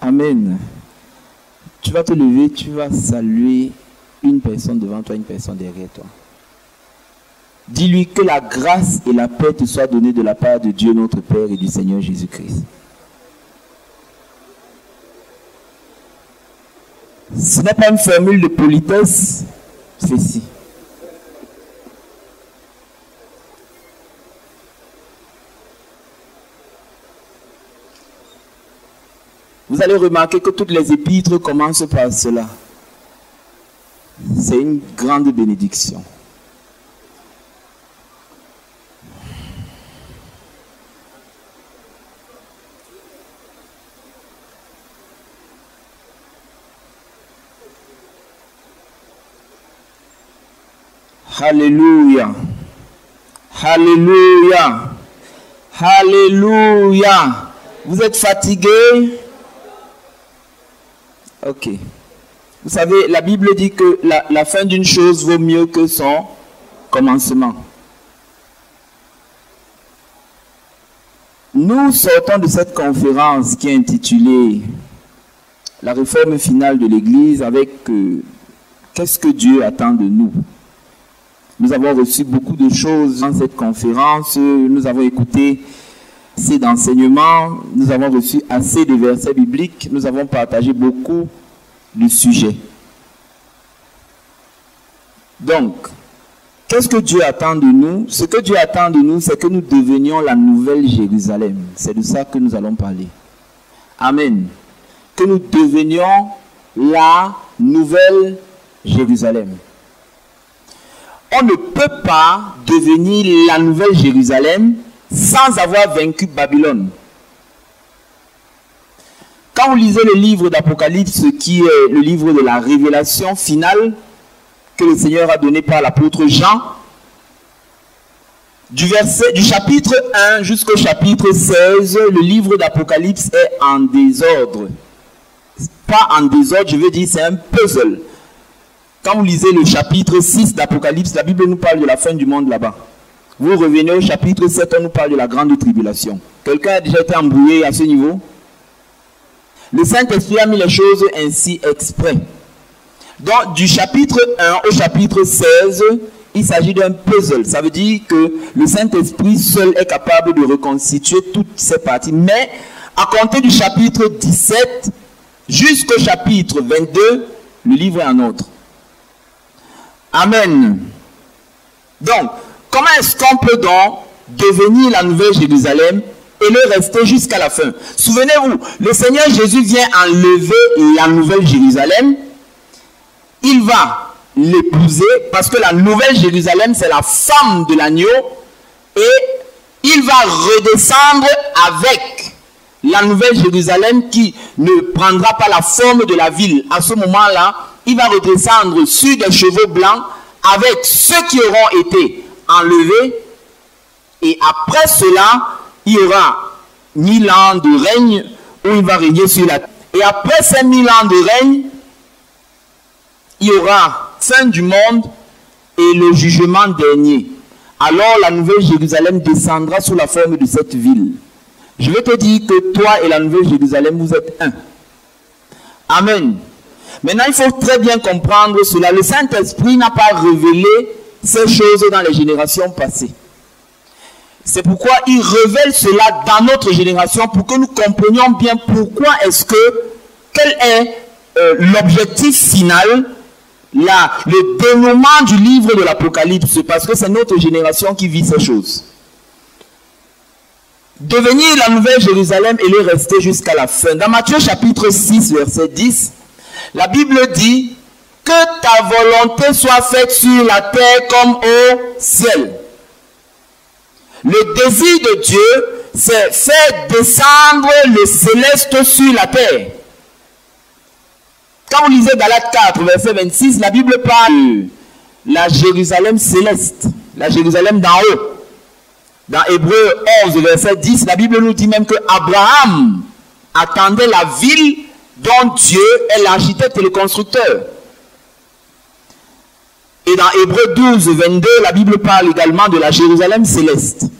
Amen. Tu vas te lever, tu vas saluer une personne devant toi, une personne derrière toi. Dis-lui que la grâce et la paix te soient données de la part de Dieu notre Père et du Seigneur Jésus-Christ. Ce n'est pas une formule de politesse, ceci. Vous allez remarquer que toutes les épîtres commencent par cela. C'est une grande bénédiction. Alléluia. Alléluia. Alléluia. Vous êtes fatigué? Ok. Vous savez, la Bible dit que la fin d'une chose vaut mieux que son commencement. Nous sortons de cette conférence qui est intitulée « La réforme finale de l'Église » avec qu'est-ce que Dieu attend de nous. Nous avons reçu beaucoup de choses dans cette conférence, nous avons écouté assez d'enseignements, nous avons reçu assez de versets bibliques, nous avons partagé beaucoup de sujets. Donc, qu'est-ce que Dieu attend de nous? Ce que Dieu attend de nous, c'est que nous devenions la nouvelle Jérusalem. C'est de ça que nous allons parler. Amen. Que nous devenions la nouvelle Jérusalem. On ne peut pas devenir la nouvelle Jérusalem sans avoir vaincu Babylone. Quand vous lisez le livre d'Apocalypse, qui est le livre de la révélation finale que le Seigneur a donné par l'apôtre Jean, du chapitre 1 jusqu'au chapitre 16, le livre d'Apocalypse est en désordre. Pas en désordre, je veux dire, c'est un puzzle. Quand vous lisez le chapitre 6 d'Apocalypse, la Bible nous parle de la fin du monde là-bas. Vous revenez au chapitre 7, on nous parle de la grande tribulation. Quelqu'un a déjà été embrouillé à ce niveau? Le Saint-Esprit a mis les choses ainsi exprès. Donc, du chapitre 1 au chapitre 16, il s'agit d'un puzzle. Ça veut dire que le Saint-Esprit seul est capable de reconstituer toutes ces parties. Mais, à compter du chapitre 17 jusqu'au chapitre 22, le livre est un autre. Amen. Donc, comment est-ce qu'on peut donc devenir la nouvelle Jérusalem et le rester jusqu'à la fin? Souvenez-vous, le Seigneur Jésus vient enlever la nouvelle Jérusalem. Il va l'épouser parce que la nouvelle Jérusalem, c'est la femme de l'agneau. Et il va redescendre avec la nouvelle Jérusalem qui ne prendra pas la forme de la ville. À ce moment-là, il va redescendre sur des chevaux blancs avec ceux qui auront été enlevés. Et après cela, il y aura 1000 ans de règne où il va régner sur la terre. Et après ces 1000 ans de règne, il y aura fin du monde et le jugement dernier. Alors la nouvelle Jérusalem descendra sous la forme de cette ville. Je vais te dire que toi et la nouvelle Jérusalem, vous êtes un. Amen. Maintenant, il faut très bien comprendre cela. Le Saint-Esprit n'a pas révélé ces choses dans les générations passées. C'est pourquoi il révèle cela dans notre génération pour que nous comprenions bien pourquoi est-ce que, quel est l'objectif final, le dénouement du livre de l'Apocalypse, parce que c'est notre génération qui vit ces choses. Devenir la nouvelle Jérusalem et le rester jusqu'à la fin. Dans Matthieu chapitre 6, verset 10, la Bible dit que ta volonté soit faite sur la terre comme au ciel. Le désir de Dieu, c'est faire descendre le céleste sur la terre. Quand vous lisez Galates 4, verset 26, la Bible parle de la Jérusalem céleste, la Jérusalem d'en haut. Dans Hébreux 11, verset 10, la Bible nous dit même que Abraham attendait la ville dont Dieu est l'architecte et le constructeur. Et dans Hébreux 12, 22, la Bible parle également de la Jérusalem céleste.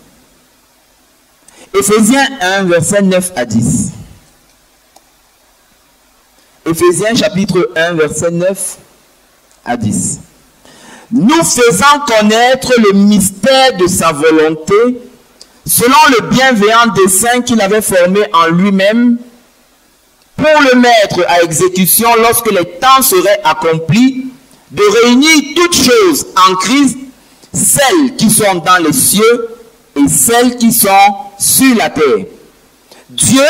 Éphésiens 1, verset 9 à 10. Éphésiens chapitre 1, verset 9 à 10. Nous faisant connaître le mystère de sa volonté, selon le bienveillant dessein qu'il avait formé en lui-même, pour le mettre à exécution lorsque les temps seraient accomplis, de réunir toutes choses en Christ, celles qui sont dans les cieux et celles qui sont sur la terre. Dieu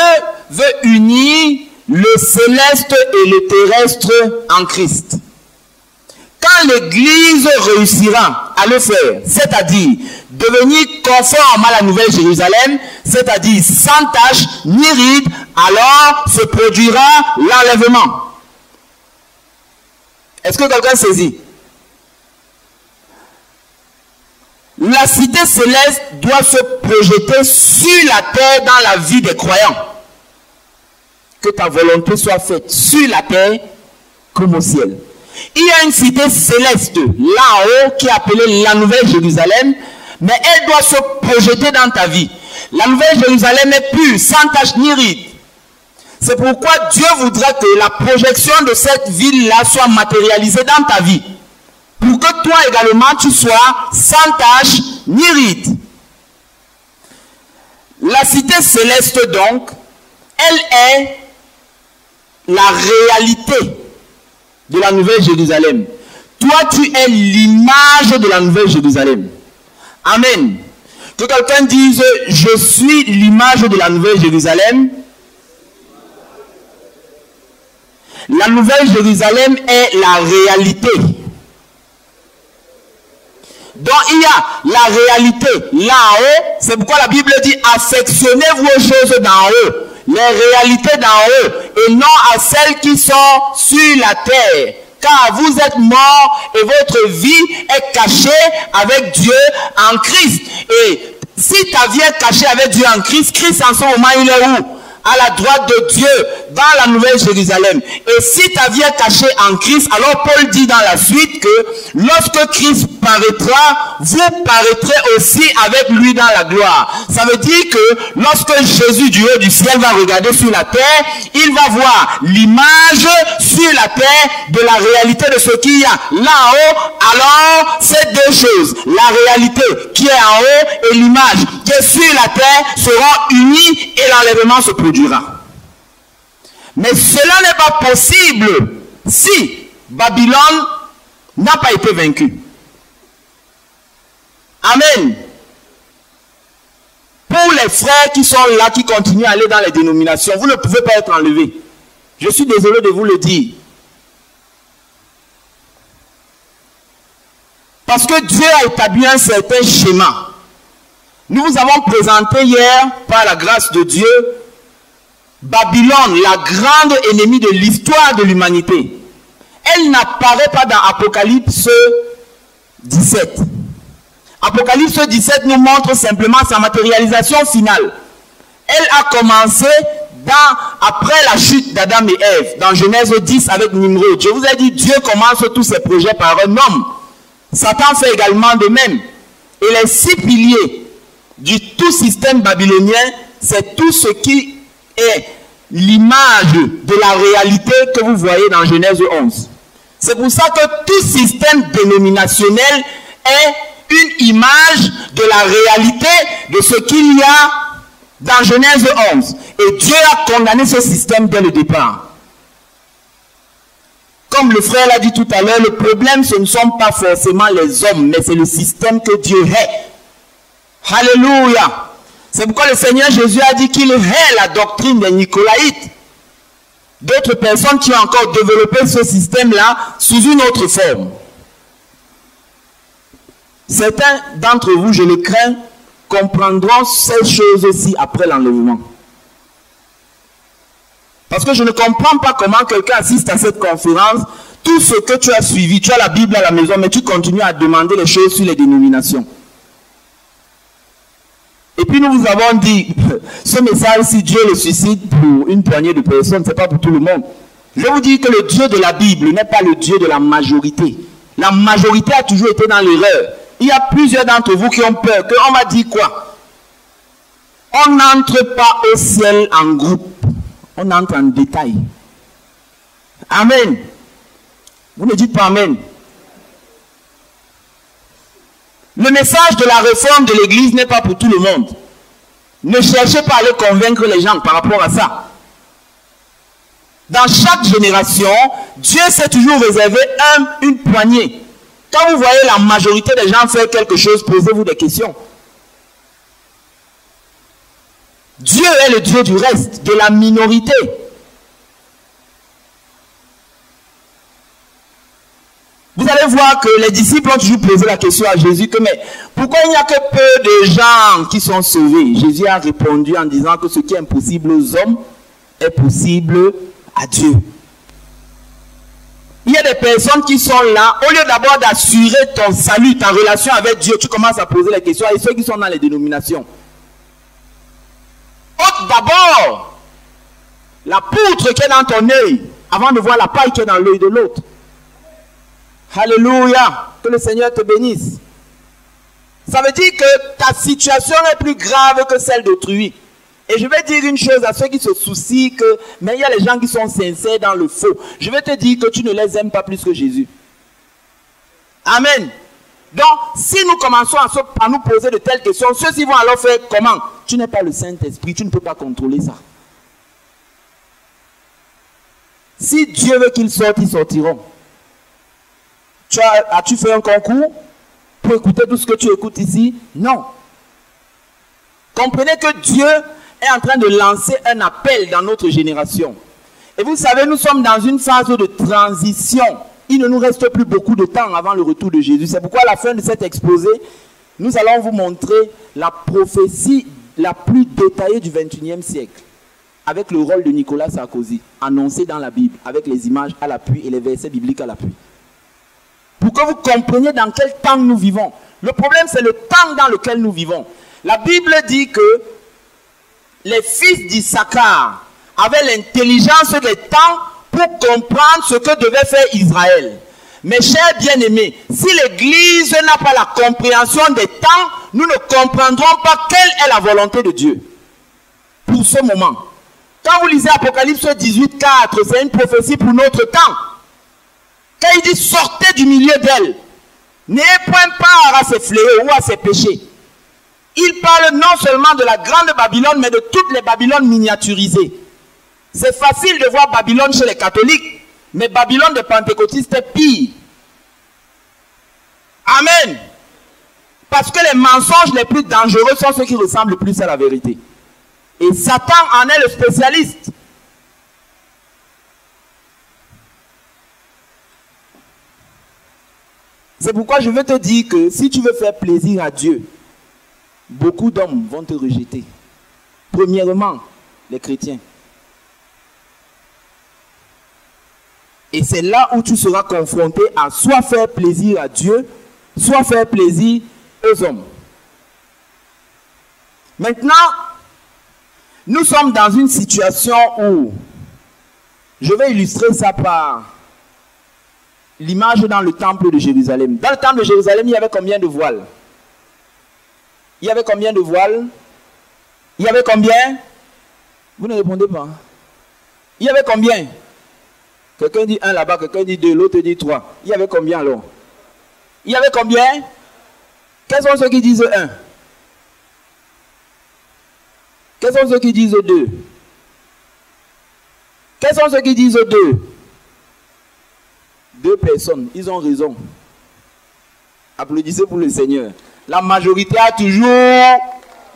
veut unir le céleste et le terrestre en Christ. Quand l'Église réussira à le faire, c'est-à-dire devenir conforme à la Nouvelle Jérusalem, c'est-à-dire sans tache ni ride, alors se produira l'enlèvement. Est-ce que quelqu'un saisit? La cité céleste doit se projeter sur la terre dans la vie des croyants. Que ta volonté soit faite sur la terre comme au ciel. Il y a une cité céleste là-haut qui est appelée la Nouvelle Jérusalem, mais elle doit se projeter dans ta vie. La Nouvelle Jérusalem est pure, sans tache ni ride. C'est pourquoi Dieu voudrait que la projection de cette ville-là soit matérialisée dans ta vie. Pour que toi également tu sois sans tache ni ride. La cité céleste donc, elle est la réalité de la Nouvelle Jérusalem. Toi tu es l'image de la Nouvelle Jérusalem. Amen. Que quelqu'un dise, je suis l'image de la Nouvelle Jérusalem. La Nouvelle Jérusalem est la réalité. Donc il y a la réalité là-haut. C'est pourquoi la Bible dit, affectionnez-vous aux choses d'en haut. Les réalités d'en haut et non à celles qui sont sur la terre. Car vous êtes morts et votre vie est cachée avec Dieu en Christ. Et si ta vie est cachée avec Dieu en Christ, Christ en ce moment il est où? À la droite de Dieu, dans la Nouvelle Jérusalem. Et si ta vie est cachée en Christ, alors Paul dit dans la suite que lorsque Christ paraîtra, vous paraîtrez aussi avec lui dans la gloire. Ça veut dire que lorsque Jésus du haut du ciel va regarder sur la terre, il va voir l'image sur la terre de la réalité de ce qu'il y a là-haut. Alors, ces deux choses, la réalité qui est en haut et l'image qui est sur la terre seront unies et l'enlèvement se produira. Mais cela n'est pas possible si Babylone n'a pas été vaincue. Amen. Pour les frères qui sont là, qui continuent à aller dans les dénominations, vous ne pouvez pas être enlevés. Je suis désolé de vous le dire. Parce que Dieu a établi un certain schéma. Nous vous avons présenté hier, par la grâce de Dieu, Babylone, la grande ennemie de l'histoire de l'humanité. Elle n'apparaît pas dans Apocalypse 17. Apocalypse 17 nous montre simplement sa matérialisation finale. Elle a commencé après la chute d'Adam et Ève, dans Genèse 10 avec Nimrod. Je vous ai dit, Dieu commence tous ses projets par un homme. Satan fait également de même. Et les 6 piliers du tout système babylonien, c'est tout ce qui est l'image de la réalité que vous voyez dans Genèse 11. C'est pour ça que tout système dénominationnel est une image de la réalité de ce qu'il y a dans Genèse 11. Et Dieu a condamné ce système dès le départ. Comme le frère l'a dit tout à l'heure, le problème ce ne sont pas forcément les hommes, mais c'est le système que Dieu hait. Alléluia. C'est pourquoi le Seigneur Jésus a dit qu'il hait la doctrine des Nicolaïtes. D'autres personnes qui ont encore développé ce système-là sous une autre forme. Certains d'entre vous, je le crains, comprendront ces choses aussi après l'enlèvement. Parce que je ne comprends pas comment quelqu'un assiste à cette conférence, tout ce que tu as suivi, tu as la Bible à la maison, mais tu continues à demander les choses sur les dénominations. Et puis nous vous avons dit, ce message, si Dieu le suscite pour une poignée de personnes, ce n'est pas pour tout le monde. Je vous dis que le Dieu de la Bible n'est pas le Dieu de la majorité. La majorité a toujours été dans l'erreur. Il y a plusieurs d'entre vous qui ont peur, qu'on va dire quoi? On n'entre pas au ciel en groupe, on entre en détail. Amen. Vous ne dites pas Amen. Le message de la réforme de l'Église n'est pas pour tout le monde. Ne cherchez pas à aller convaincre les gens par rapport à ça. Dans chaque génération, Dieu s'est toujours réservé une poignée. Quand vous voyez la majorité des gens faire quelque chose, posez-vous des questions. Dieu est le Dieu du reste, de la minorité. Vous allez voir que les disciples ont toujours posé la question à Jésus que mais pourquoi il n'y a que peu de gens qui sont sauvés? Jésus a répondu en disant que ce qui est impossible aux hommes est possible à Dieu. Il y a des personnes qui sont là, au lieu d'abord d'assurer ton salut, ta relation avec Dieu, tu commences à poser les questions à ceux qui sont dans les dénominations. Ôte d'abord la poutre qui est dans ton œil avant de voir la paille qui est dans l'œil de l'autre. Alléluia, que le Seigneur te bénisse. Ça veut dire que ta situation est plus grave que celle d'autrui. Et je vais dire une chose à ceux qui se soucient que, mais il y a les gens qui sont sincères dans le faux. Je vais te dire que tu ne les aimes pas plus que Jésus. Amen. Donc, si nous commençons à nous poser de telles questions, ceux-ci vont alors faire comment? Tu n'es pas le Saint-Esprit, tu ne peux pas contrôler ça. Si Dieu veut qu'ils sortent, ils sortiront. As-tu fait un concours pour écouter tout ce que tu écoutes ici? Non. Comprenez que Dieu est en train de lancer un appel dans notre génération. Et vous savez, nous sommes dans une phase de transition. Il ne nous reste plus beaucoup de temps avant le retour de Jésus. C'est pourquoi à la fin de cet exposé, nous allons vous montrer la prophétie la plus détaillée du XXIe siècle. Avec le rôle de Nicolas Sarkozy, annoncé dans la Bible, avec les images à l'appui et les versets bibliques à l'appui. Pour que vous compreniez dans quel temps nous vivons. Le problème, c'est le temps dans lequel nous vivons. La Bible dit que les fils d'Issachar avaient l'intelligence des temps pour comprendre ce que devait faire Israël. Mes chers bien-aimés, si l'Église n'a pas la compréhension des temps, nous ne comprendrons pas quelle est la volonté de Dieu pour ce moment. Quand vous lisez Apocalypse 18, 4, c'est une prophétie pour notre temps. Quand il dit sortez du milieu d'elle, n'ayez point part à ses fléaux ou à ses péchés. Il parle non seulement de la grande Babylone, mais de toutes les Babylones miniaturisées. C'est facile de voir Babylone chez les catholiques, mais Babylone des pentecôtistes est pire. Amen. Parce que les mensonges les plus dangereux sont ceux qui ressemblent le plus à la vérité. Et Satan en est le spécialiste. C'est pourquoi je veux te dire que si tu veux faire plaisir à Dieu, beaucoup d'hommes vont te rejeter. Premièrement, les chrétiens. Et c'est là où tu seras confronté à soit faire plaisir à Dieu, soit faire plaisir aux hommes. Maintenant, nous sommes dans une situation où, je vais illustrer ça par l'image dans le temple de Jérusalem. Dans le temple de Jérusalem, il y avait combien de voiles? Il y avait combien de voiles? Il y avait combien? Vous ne répondez pas. Il y avait combien? Quelqu'un dit 1 là-bas, quelqu'un dit 2, l'autre dit 3. Il y avait combien alors? Il y avait combien? Quels sont ceux qui disent 1? Quels sont ceux qui disent 2? Quels sont ceux qui disent 2? 2 personnes, ils ont raison. Applaudissez pour le Seigneur. La majorité a toujours...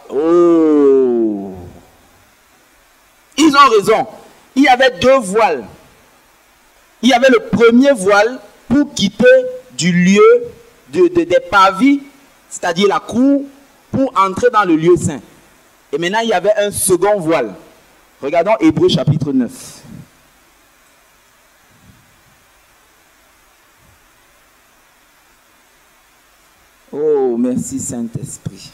Oh! Ils ont raison. Il y avait 2 voiles. Il y avait le premier voile pour quitter du lieu des parvis, c'est-à-dire la cour, pour entrer dans le lieu saint. Et maintenant, il y avait un second voile. Regardons Hébreux chapitre 9. Oh, merci Saint-Esprit.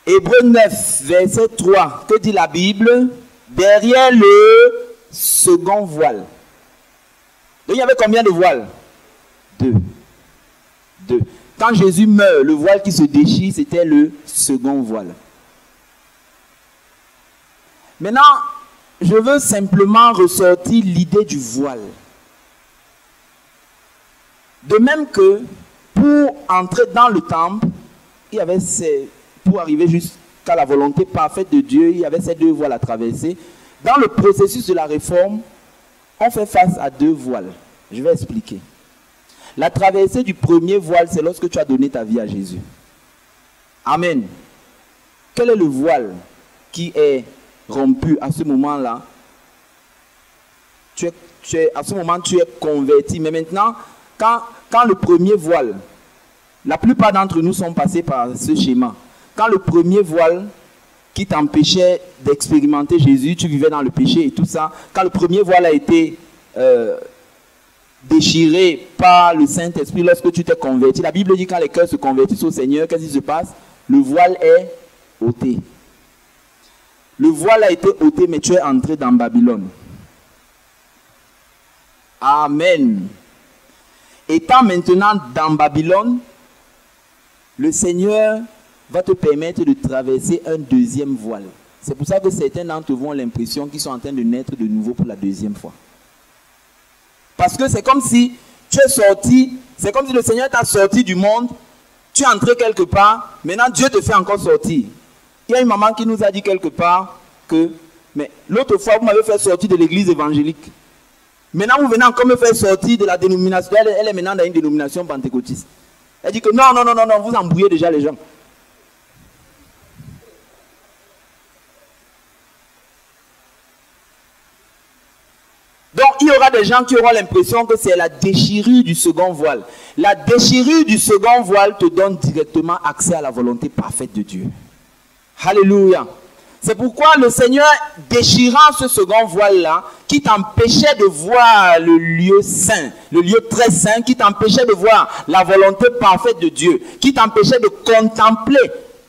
Hébreux 9, verset 3. Que dit la Bible? Derrière le second voile. Donc, il y avait combien de voiles? 2. Quand Jésus meurt, le voile qui se déchire, c'était le second voile. Maintenant, je veux simplement ressortir l'idée du voile. De même que pour entrer dans le temple, il y avait pour arriver jusqu'à la volonté parfaite de Dieu, il y avait ces deux voiles à traverser. Dans le processus de la réforme, on fait face à deux voiles. Je vais expliquer. La traversée du premier voile, c'est lorsque tu as donné ta vie à Jésus. Amen. Quel est le voile qui est rompu à ce moment-là? À ce moment, tu es converti. Mais maintenant, quand le premier voile, la plupart d'entre nous sont passés par ce schéma. Quand le premier voile qui t'empêchait d'expérimenter Jésus, tu vivais dans le péché et tout ça, quand le premier voile a été déchiré par le Saint-Esprit lorsque tu t'es converti, la Bible dit quand les cœurs se convertissent au Seigneur, qu'est-ce qui se passe? Le voile est ôté. Le voile a été ôté, mais tu es entré dans Babylone. Amen. Étant maintenant dans Babylone, le Seigneur va te permettre de traverser un deuxième voile. C'est pour ça que certains d'entre vous ont l'impression qu'ils sont en train de naître de nouveau pour la deuxième fois. Parce que c'est comme si tu es sorti, c'est comme si le Seigneur t'a sorti du monde, tu es entré quelque part, maintenant Dieu te fait encore sortir. Il y a une maman qui nous a dit quelque part que, mais l'autre fois vous m'avez fait sortir de l'église évangélique. Maintenant vous venez encore me faire sortir de la dénomination, elle est maintenant dans une dénomination pentecôtiste. Elle dit que non, vous embrouillez déjà les gens. Donc, il y aura des gens qui auront l'impression que c'est la déchirure du second voile. La déchirure du second voile te donne directement accès à la volonté parfaite de Dieu. Alléluia. C'est pourquoi le Seigneur, déchirant ce second voile-là, qui t'empêchait de voir le lieu saint, le lieu très saint, qui t'empêchait de voir la volonté parfaite de Dieu, qui t'empêchait de contempler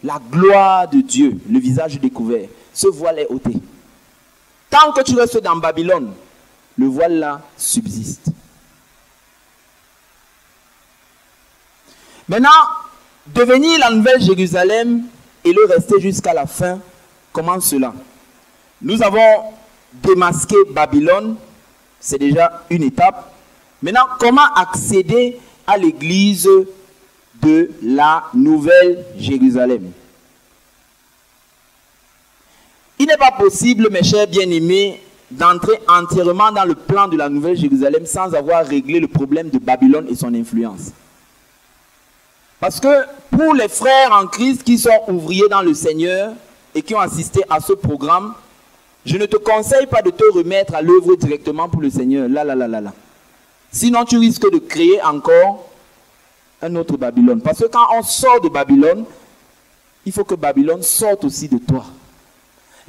la gloire de Dieu, le visage découvert. Ce voile est ôté. Tant que tu restes dans Babylone, le voile là subsiste. Maintenant, devenir la nouvelle Jérusalem et le rester jusqu'à la fin, comment cela? Nous avons démasqué Babylone, c'est déjà une étape. Maintenant, comment accéder à l'église de la nouvelle Jérusalem? Il n'est pas possible, mes chers bien-aimés, d'entrer entièrement dans le plan de la nouvelle Jérusalem sans avoir réglé le problème de Babylone et son influence. Parce que pour les frères en Christ qui sont ouvriers dans le Seigneur et qui ont assisté à ce programme, je ne te conseille pas de te remettre à l'œuvre directement pour le Seigneur. Là. Sinon, tu risques de créer encore un autre Babylone. Parce que quand on sort de Babylone, il faut que Babylone sorte aussi de toi.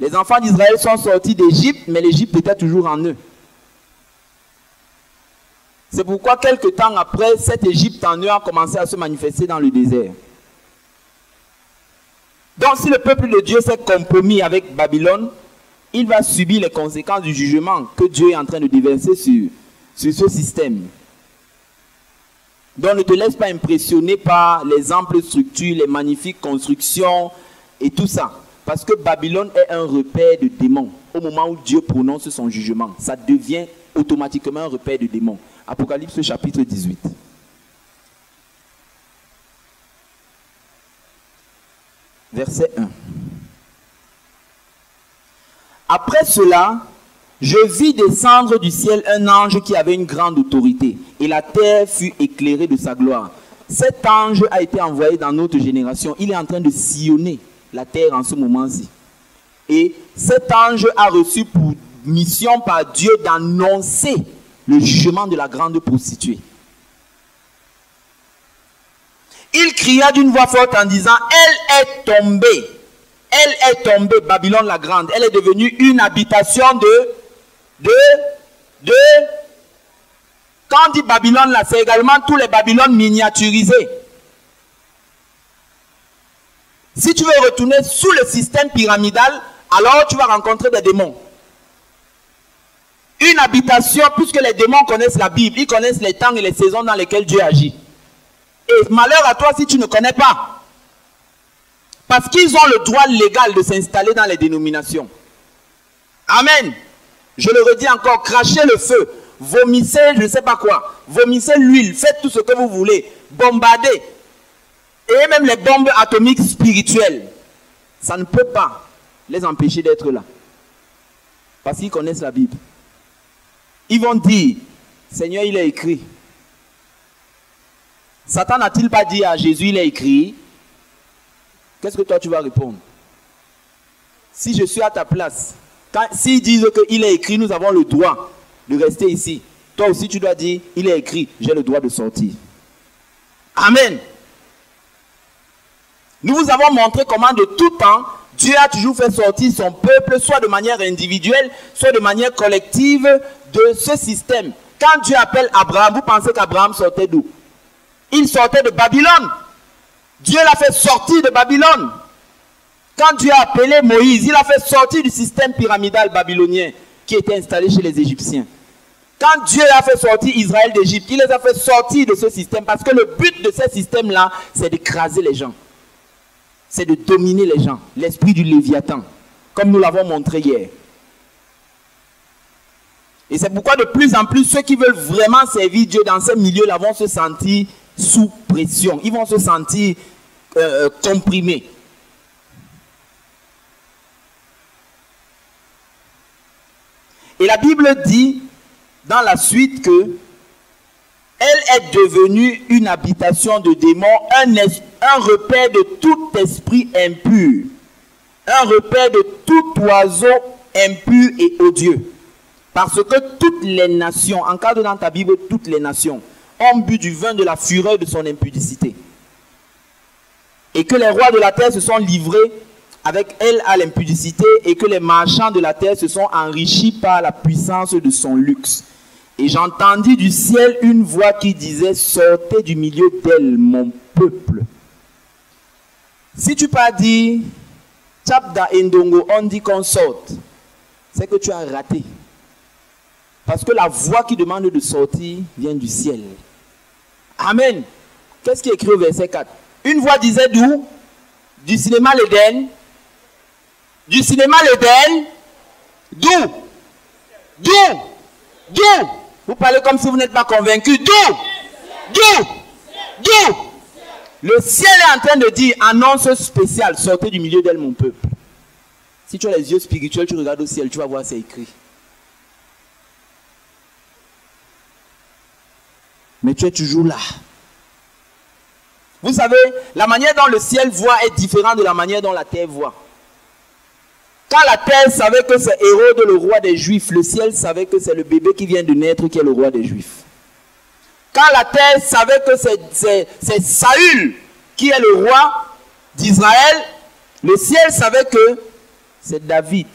Les enfants d'Israël sont sortis d'Égypte, mais l'Égypte était toujours en eux. C'est pourquoi quelque temps après, cette Égypte en eux a commencé à se manifester dans le désert. Donc si le peuple de Dieu s'est compromis avec Babylone, il va subir les conséquences du jugement que Dieu est en train de déverser sur ce système. Donc ne te laisse pas impressionner par les amples structures, les magnifiques constructions et tout ça. Parce que Babylone est un repère de démons. Au moment où Dieu prononce son jugement, ça devient automatiquement un repère de démons. Apocalypse chapitre 18. Verset 1. Après cela, je vis descendre du ciel un ange qui avait une grande autorité, et la terre fut éclairée de sa gloire. Cet ange a été envoyé dans notre génération. Il est en train de sillonner la terre en ce moment-ci. Et cet ange a reçu pour mission par Dieu d'annoncer le jugement de la grande prostituée. Il cria d'une voix forte en disant, elle est tombée, Babylone la grande. Elle est devenue une habitation quand on dit Babylone là, c'est également tous les Babylones miniaturisés. Si tu veux retourner sous le système pyramidal, alors tu vas rencontrer des démons. Une habitation, puisque les démons connaissent la Bible, ils connaissent les temps et les saisons dans lesquelles Dieu agit. Et malheur à toi si tu ne connais pas. Parce qu'ils ont le droit légal de s'installer dans les dénominations. Amen. Je le redis encore, crachez le feu, vomissez je ne sais pas quoi, vomissez l'huile, faites tout ce que vous voulez, bombardez. Et même les bombes atomiques spirituelles, ça ne peut pas les empêcher d'être là. Parce qu'ils connaissent la Bible. Ils vont dire, Seigneur, il est écrit. Satan n'a-t-il pas dit à Jésus, il est écrit? Qu'est-ce que toi tu vas répondre? Si je suis à ta place, s'ils disent qu'il est écrit, nous avons le droit de rester ici. Toi aussi tu dois dire, il est écrit, j'ai le droit de sortir. Amen. Nous vous avons montré comment de tout temps, Dieu a toujours fait sortir son peuple, soit de manière individuelle, soit de manière collective, de ce système. Quand Dieu appelle Abraham, vous pensez qu'Abraham sortait d'où? Il sortait de Babylone. Dieu l'a fait sortir de Babylone. Quand Dieu a appelé Moïse, il a fait sortir du système pyramidal babylonien qui était installé chez les Égyptiens. Quand Dieu a fait sortir Israël d'Égypte, il les a fait sortir de ce système parce que le but de ce système-là, c'est d'écraser les gens. C'est de dominer les gens. L'esprit du Léviathan, comme nous l'avons montré hier. Et c'est pourquoi de plus en plus, ceux qui veulent vraiment servir Dieu dans ces milieux-là vont se sentir sous pression. Ils vont se sentir comprimés. Et la Bible dit dans la suite que elle est devenue une habitation de démons, un repère de tout esprit impur, un repère de tout oiseau impur et odieux. Parce que toutes les nations, encadre dans ta Bible, toutes les nations ont bu du vin de la fureur de son impudicité. Et que les rois de la terre se sont livrés avec elle à l'impudicité et que les marchands de la terre se sont enrichis par la puissance de son luxe. Et j'entendis du ciel une voix qui disait, sortez du milieu d'elle, mon peuple. Si tu pas dit, Tchapda Ndongo, on dit qu'on sorte, c'est que tu as raté. Parce que la voix qui demande de sortir vient du ciel. Amen. Qu'est-ce qui est écrit au verset 4? Une voix disait d'où? Du cinéma l'Éden. Du cinéma l'Éden. D'où? D'où? D'où? Vous parlez comme si vous n'êtes pas convaincu. D'où? D'où? D'où? Le ciel est en train de dire, annonce spéciale, sortez du milieu d'elle, mon peuple. Si tu as les yeux spirituels, tu regardes au ciel, tu vas voir, c'est écrit. Mais tu es toujours là. Vous savez, la manière dont le ciel voit est différente de la manière dont la terre voit. Quand la terre savait que c'est Hérode le roi des Juifs, le ciel savait que c'est le bébé qui vient de naître qui est le roi des Juifs. Quand la terre savait que c'est Saül qui est le roi d'Israël, le ciel savait que c'est David.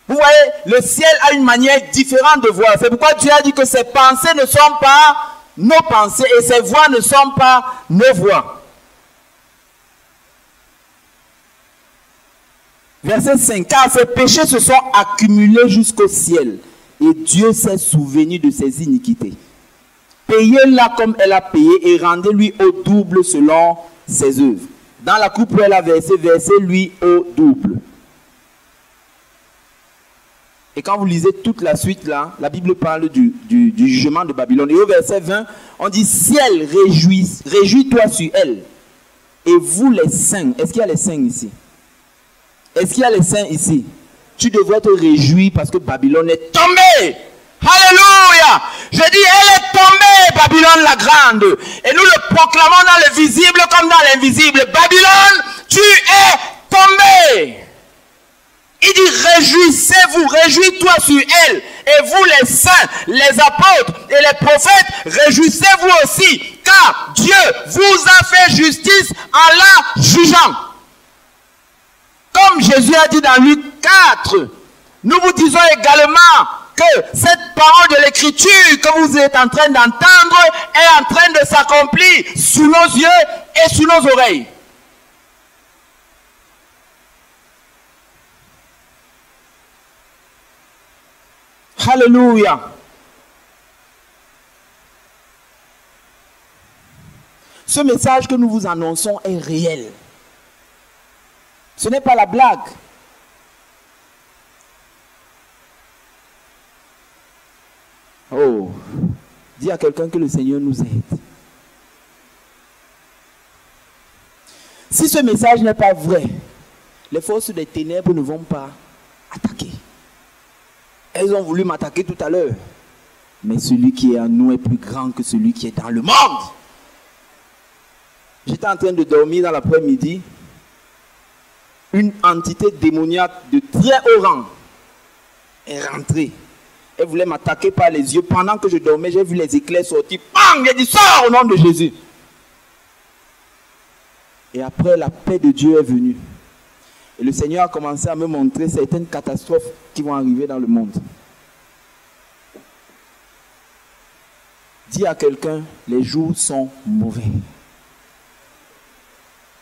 Vous voyez, le ciel a une manière différente de voir. C'est pourquoi Dieu a dit que ses pensées ne sont pas nos pensées et ses voix ne sont pas nos voix. Verset 5. Car ses péchés se sont accumulés jusqu'au ciel et Dieu s'est souvenu de ses iniquités. Payez-la comme elle a payé et rendez-lui au double selon ses œuvres. Dans la coupe où elle a versé, versez-lui au double. Et quand vous lisez toute la suite là, la Bible parle du jugement de Babylone. Et au verset 20, on dit, ciel, réjouis-toi sur elle. Et vous les saints, est-ce qu'il y a les saints ici? Est-ce qu'il y a les saints ici? Tu devrais te réjouir parce que Babylone est tombée. Alléluia! Je dis, elle est tombée, Babylone la grande. Et nous le proclamons dans le visible comme dans l'invisible. Babylone, tu es tombée. Il dit, réjouissez-vous, réjouis-toi sur elle. Et vous les saints, les apôtres et les prophètes, réjouissez-vous aussi. Car Dieu vous a fait justice en la jugeant. Comme Jésus a dit dans Luc 4, nous vous disons également que cette parole de l'écriture que vous êtes en train d'entendre est en train de s'accomplir sous nos yeux et sous nos oreilles. Alléluia. Ce message que nous vous annonçons est réel. Ce n'est pas la blague. Oh, dis à quelqu'un que le Seigneur nous aide. Si ce message n'est pas vrai, les forces des ténèbres ne vont pas attaquer. Elles ont voulu m'attaquer tout à l'heure. Mais celui qui est en nous est plus grand que celui qui est dans le monde. J'étais en train de dormir dans l'après-midi. Une entité démoniaque de très haut rang est rentrée. Elle voulait m'attaquer par les yeux. Pendant que je dormais, j'ai vu les éclairs sortir. Bang! J'ai dit, sors au nom de Jésus. Et après, la paix de Dieu est venue. Et le Seigneur a commencé à me montrer certaines catastrophes qui vont arriver dans le monde. Dis à quelqu'un, les jours sont mauvais.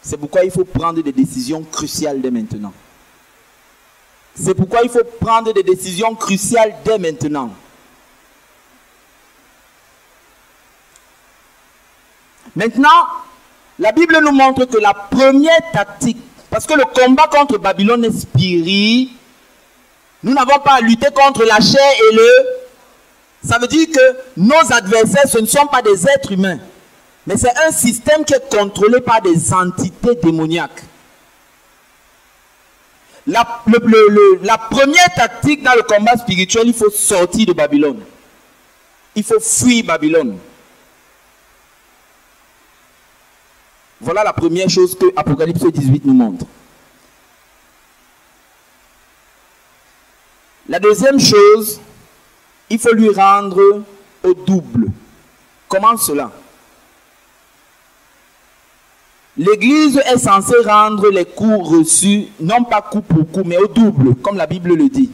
C'est pourquoi il faut prendre des décisions cruciales dès maintenant. C'est pourquoi il faut prendre des décisions cruciales dès maintenant. Maintenant, la Bible nous montre que la première tactique, parce que le combat contre Babylone est spirituel, nous n'avons pas à lutter contre la chair et le... Ça veut dire que nos adversaires, ce ne sont pas des êtres humains, mais c'est un système qui est contrôlé par des entités démoniaques. La première tactique dans le combat spirituel, il faut sortir de Babylone. Il faut fuir Babylone. Voilà la première chose que Apocalypse 18 nous montre. La deuxième chose, il faut lui rendre au double. Comment cela? L'Église est censée rendre les coups reçus, non pas coup pour coup, mais au double, comme la Bible le dit.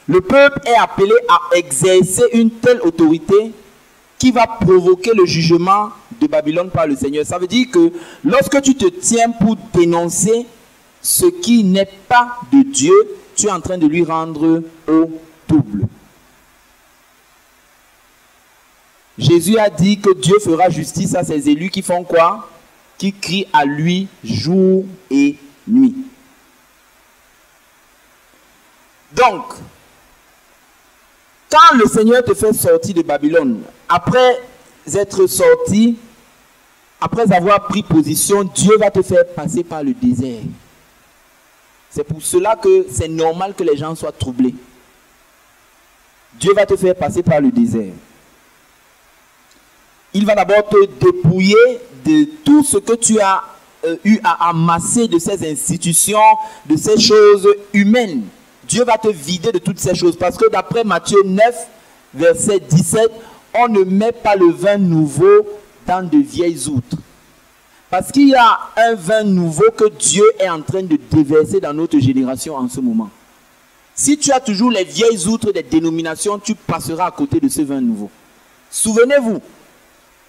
Le peuple est appelé à exercer une telle autorité qui va provoquer le jugement de Babylone par le Seigneur. Ça veut dire que lorsque tu te tiens pour dénoncer ce qui n'est pas de Dieu, tu es en train de lui rendre au double. Jésus a dit que Dieu fera justice à ses élus qui font quoi? Qui crient à lui jour et nuit. Donc, quand le Seigneur te fait sortir de Babylone, après être sorti, après avoir pris position, Dieu va te faire passer par le désert. C'est pour cela que c'est normal que les gens soient troublés. Dieu va te faire passer par le désert. Il va d'abord te dépouiller de tout ce que tu as eu à amasser de ces institutions, de ces choses humaines. Dieu va te vider de toutes ces choses. Parce que d'après Matthieu 9, verset 17, on ne met pas le vin nouveau dans de vieilles outres. Parce qu'il y a un vin nouveau que Dieu est en train de déverser dans notre génération en ce moment. Si tu as toujours les vieilles outres des dénominations, tu passeras à côté de ce vin nouveau. Souvenez-vous,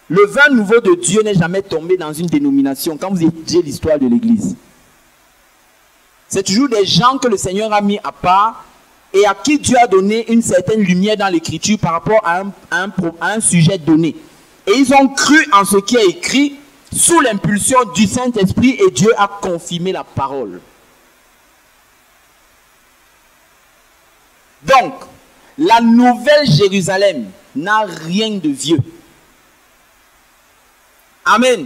le vin nouveau de Dieu n'est jamais tombé dans une dénomination. Quand vous étudiez l'histoire de l'Église, c'est toujours des gens que le Seigneur a mis à part et à qui Dieu a donné une certaine lumière dans l'Écriture par rapport à un sujet donné. Et ils ont cru en ce qui est écrit sous l'impulsion du Saint-Esprit et Dieu a confirmé la parole. Donc, la nouvelle Jérusalem n'a rien de vieux. Amen.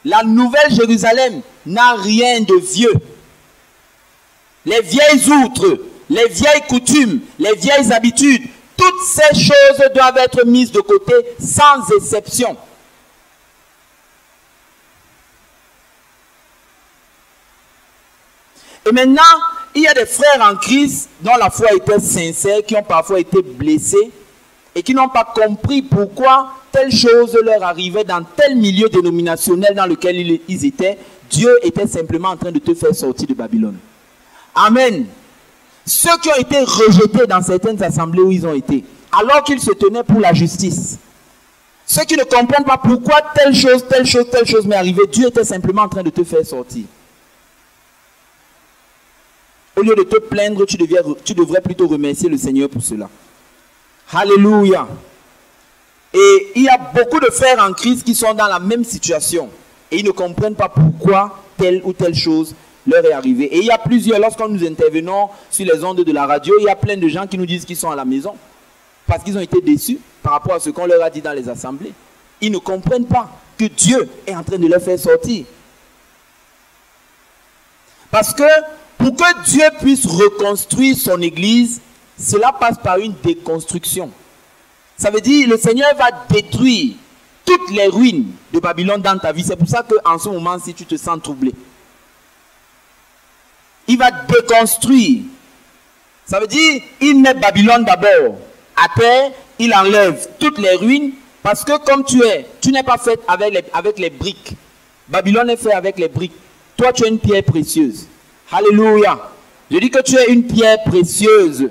La nouvelle Jérusalem n'a rien de vieux. Les vieilles outres, les vieilles coutumes, les vieilles habitudes, toutes ces choses doivent être mises de côté sans exception. Et maintenant, il y a des frères en Christ dont la foi était sincère, qui ont parfois été blessés et qui n'ont pas compris pourquoi telle chose leur arrivait dans tel milieu dénominationnel dans lequel ils étaient. Dieu était simplement en train de te faire sortir de Babylone. Amen. Ceux qui ont été rejetés dans certaines assemblées où ils ont été, alors qu'ils se tenaient pour la justice. Ceux qui ne comprennent pas pourquoi telle chose m'est arrivée, Dieu était simplement en train de te faire sortir. Au lieu de te plaindre, tu devrais plutôt remercier le Seigneur pour cela. Alléluia. Et il y a beaucoup de frères en Christ qui sont dans la même situation. Et ils ne comprennent pas pourquoi telle ou telle chose leur est arrivée. Et il y a plusieurs, lorsque nous intervenons sur les ondes de la radio, il y a plein de gens qui nous disent qu'ils sont à la maison. parce qu'ils ont été déçus par rapport à ce qu'on leur a dit dans les assemblées. Ils ne comprennent pas que Dieu est en train de leur faire sortir. Parce que pour que Dieu puisse reconstruire son église, cela passe par une déconstruction. Ça veut dire que le Seigneur va détruire toutes les ruines de Babylone dans ta vie. C'est pour ça qu'en ce moment, si tu te sens troublé, il va déconstruire. Ça veut dire il met Babylone d'abord à terre, il enlève toutes les ruines, parce que comme tu n'es pas fait avec les briques. Babylone est fait avec les briques. Toi, tu es une pierre précieuse. Alléluia. Je dis que tu es une pierre précieuse.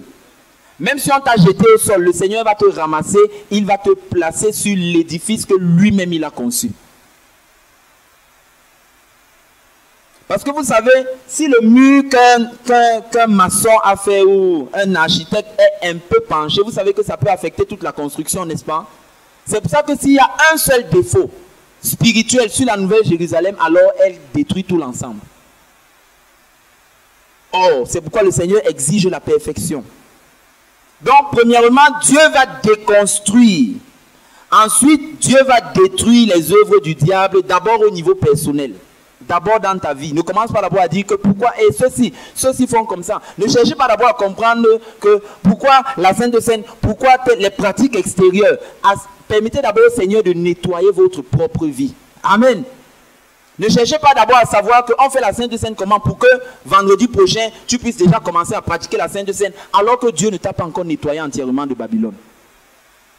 Même si on t'a jeté au sol, le Seigneur va te ramasser, il va te placer sur l'édifice que lui-même il a conçu. Parce que vous savez, si le mur qu'un maçon a fait ou un architecte est un peu penché, vous savez que ça peut affecter toute la construction, n'est-ce pas? C'est pour ça que s'il y a un seul défaut spirituel sur la Nouvelle Jérusalem, alors elle détruit tout l'ensemble. Oh, c'est pourquoi le Seigneur exige la perfection. Donc, premièrement, Dieu va déconstruire. Ensuite, Dieu va détruire les œuvres du diable, d'abord au niveau personnel. D'abord dans ta vie. Ne commence pas d'abord à dire que pourquoi et ceux-ci font comme ça. Ne cherchez pas d'abord à comprendre que pourquoi la Sainte Seine, pourquoi les pratiques extérieures. Permettez d'abord au Seigneur de nettoyer votre propre vie. Amen. Ne cherchez pas d'abord à savoir qu'on fait la Sainte Seine comment pour que vendredi prochain, tu puisses déjà commencer à pratiquer la Sainte Seine alors que Dieu ne t'a pas encore nettoyé entièrement de Babylone.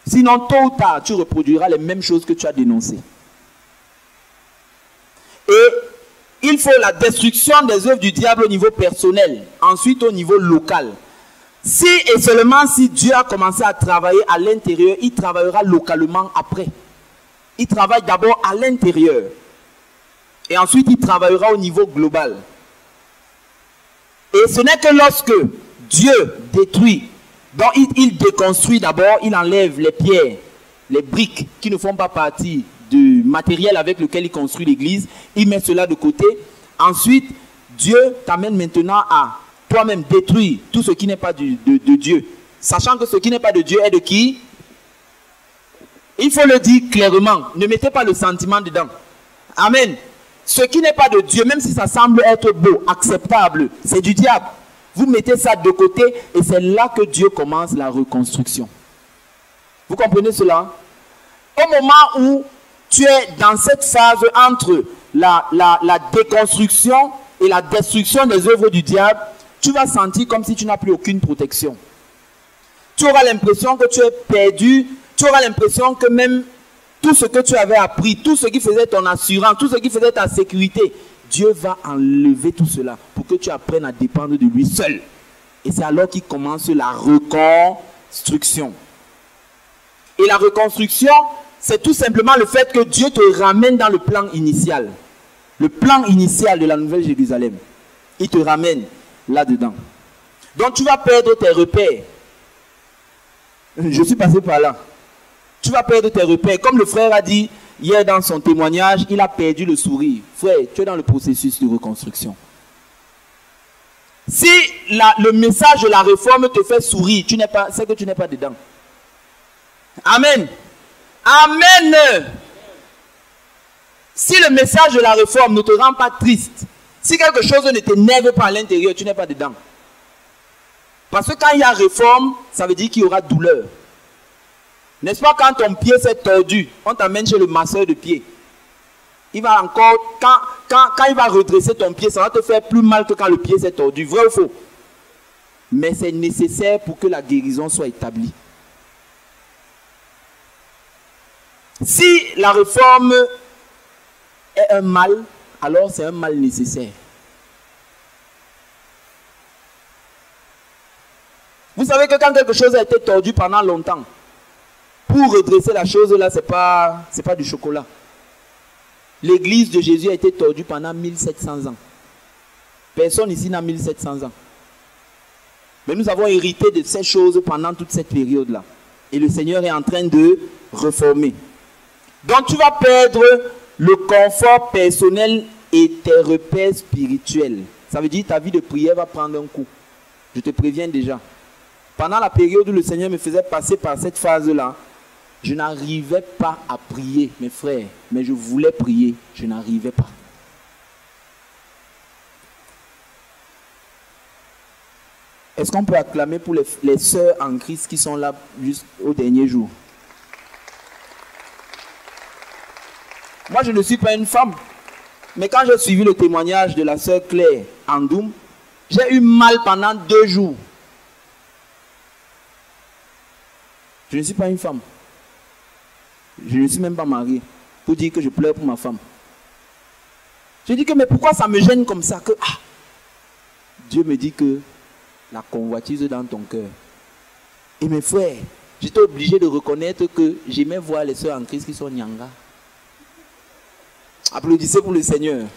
Sinon, tôt ou tard, tu reproduiras les mêmes choses que tu as dénoncées. Et il faut la destruction des œuvres du diable au niveau personnel, ensuite au niveau local. Si et seulement si Dieu a commencé à travailler à l'intérieur, il travaillera localement après. Il travaille d'abord à l'intérieur. Et ensuite, il travaillera au niveau global. Et ce n'est que lorsque Dieu détruit, donc il déconstruit d'abord, il enlève les pierres, les briques qui ne font pas partie du matériel avec lequel il construit l'église, il met cela de côté. Ensuite, Dieu t'amène maintenant à toi-même détruire tout ce qui n'est pas de Dieu. Sachant que ce qui n'est pas de Dieu est de qui? Il faut le dire clairement. Ne mettez pas le sentiment dedans. Amen. Ce qui n'est pas de Dieu, même si ça semble être beau, acceptable, c'est du diable. Vous mettez ça de côté et c'est là que Dieu commence la reconstruction. Vous comprenez cela? Au moment où tu es dans cette phase entre la déconstruction et la destruction des œuvres du diable, tu vas sentir comme si tu n'as plus aucune protection. Tu auras l'impression que tu es perdu, tu auras l'impression que même tout ce que tu avais appris, tout ce qui faisait ton assurance, tout ce qui faisait ta sécurité, Dieu va enlever tout cela pour que tu apprennes à dépendre de lui seul. Et c'est alors qu'il commence la reconstruction. Et la reconstruction, c'est tout simplement le fait que Dieu te ramène dans le plan initial. Le plan initial de la Nouvelle Jérusalem. Il te ramène là-dedans. Donc tu vas perdre tes repères. Je suis passé par là. Tu vas perdre tes repères. Comme le frère a dit hier dans son témoignage, il a perdu le sourire. Frère, tu es dans le processus de reconstruction. Si le message de la réforme te fait sourire, c'est que tu n'es pas dedans. Amen. Amen. Si le message de la réforme ne te rend pas triste, si quelque chose ne t'énerve pas à l'intérieur, tu n'es pas dedans. Parce que quand il y a réforme, ça veut dire qu'il y aura douleur. N'est-ce pas quand ton pied s'est tordu, on t'amène chez le masseur de pied. Il va encore, quand il va redresser ton pied, ça va te faire plus mal que quand le pied s'est tordu. Vrai ou faux? Mais c'est nécessaire pour que la guérison soit établie. Si la réforme est un mal, alors c'est un mal nécessaire. Vous savez que quand quelque chose a été tordu pendant longtemps, pour redresser la chose là, c'est pas du chocolat. L'église de Jésus a été tordue pendant 1700 ans. Personne ici n'a 1700 ans. Mais nous avons hérité de ces choses pendant toute cette période-là. Et le Seigneur est en train de reformer. Donc tu vas perdre le confort personnel et tes repères spirituels. Ça veut dire que ta vie de prière va prendre un coup. Je te préviens déjà. Pendant la période où le Seigneur me faisait passer par cette phase-là, je n'arrivais pas à prier, mes frères. Mais je voulais prier, je n'arrivais pas. Est-ce qu'on peut acclamer pour les sœurs en Christ qui sont là juste au dernier jour? Moi, je ne suis pas une femme. Mais quand j'ai suivi le témoignage de la sœur Claire Andoum, j'ai eu mal pendant 2 jours. Je ne suis pas une femme. Je ne suis même pas marié pour dire que je pleure pour ma femme. Je dis que mais pourquoi ça me gêne comme ça que Dieu me dit que la convoitise dans ton cœur. Et mes frères, j'étais obligé de reconnaître que j'aimais voir les sœurs en Christ qui sont nyanga. Applaudissez pour le Seigneur.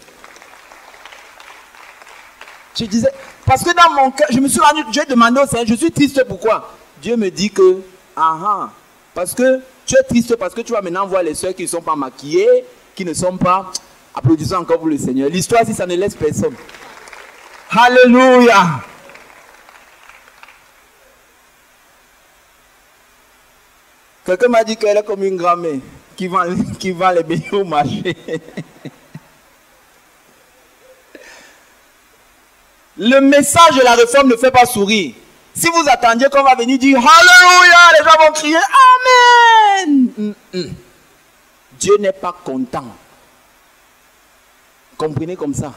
Je disais, parce que dans mon cœur, je me suis rendu, j'ai demandé au Seigneur, je suis triste pourquoi? Dieu me dit que, parce que tu es triste parce que tu vas maintenant voir les sœurs qui ne sont pas maquillées, qui ne sont pas... Applaudissons encore pour le Seigneur. L'histoire, si ça ne laisse personne. Alléluia. Quelqu'un m'a dit qu'elle est comme une grand-mère qui vend les beignets au marché. Le message de la réforme ne fait pas sourire. Si vous attendiez qu'on va venir dire Alléluia, les gens vont crier Amen. Dieu n'est pas content. Comprenez comme ça.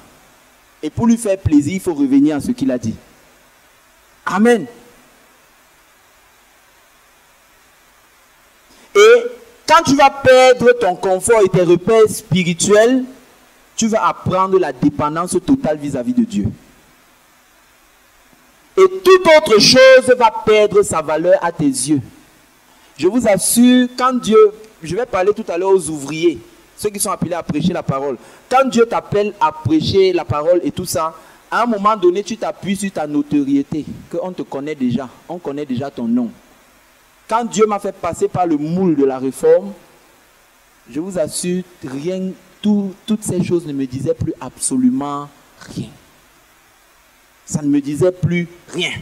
Et pour lui faire plaisir, il faut revenir à ce qu'il a dit. Amen. Et quand tu vas perdre ton confort et tes repères spirituels, tu vas apprendre la dépendance totale vis-à-vis de Dieu. Et toute autre chose va perdre sa valeur à tes yeux. Je vous assure, quand Dieu, je vais parler tout à l'heure aux ouvriers, ceux qui sont appelés à prêcher la parole. Quand Dieu t'appelle à prêcher la parole et tout ça, à un moment donné, tu t'appuies sur ta notoriété, qu'on te connaît déjà, on connaît déjà ton nom. Quand Dieu m'a fait passer par le moule de la réforme, je vous assure, rien, toutes ces choses ne me disaient plus absolument rien. Ça ne me disait plus rien.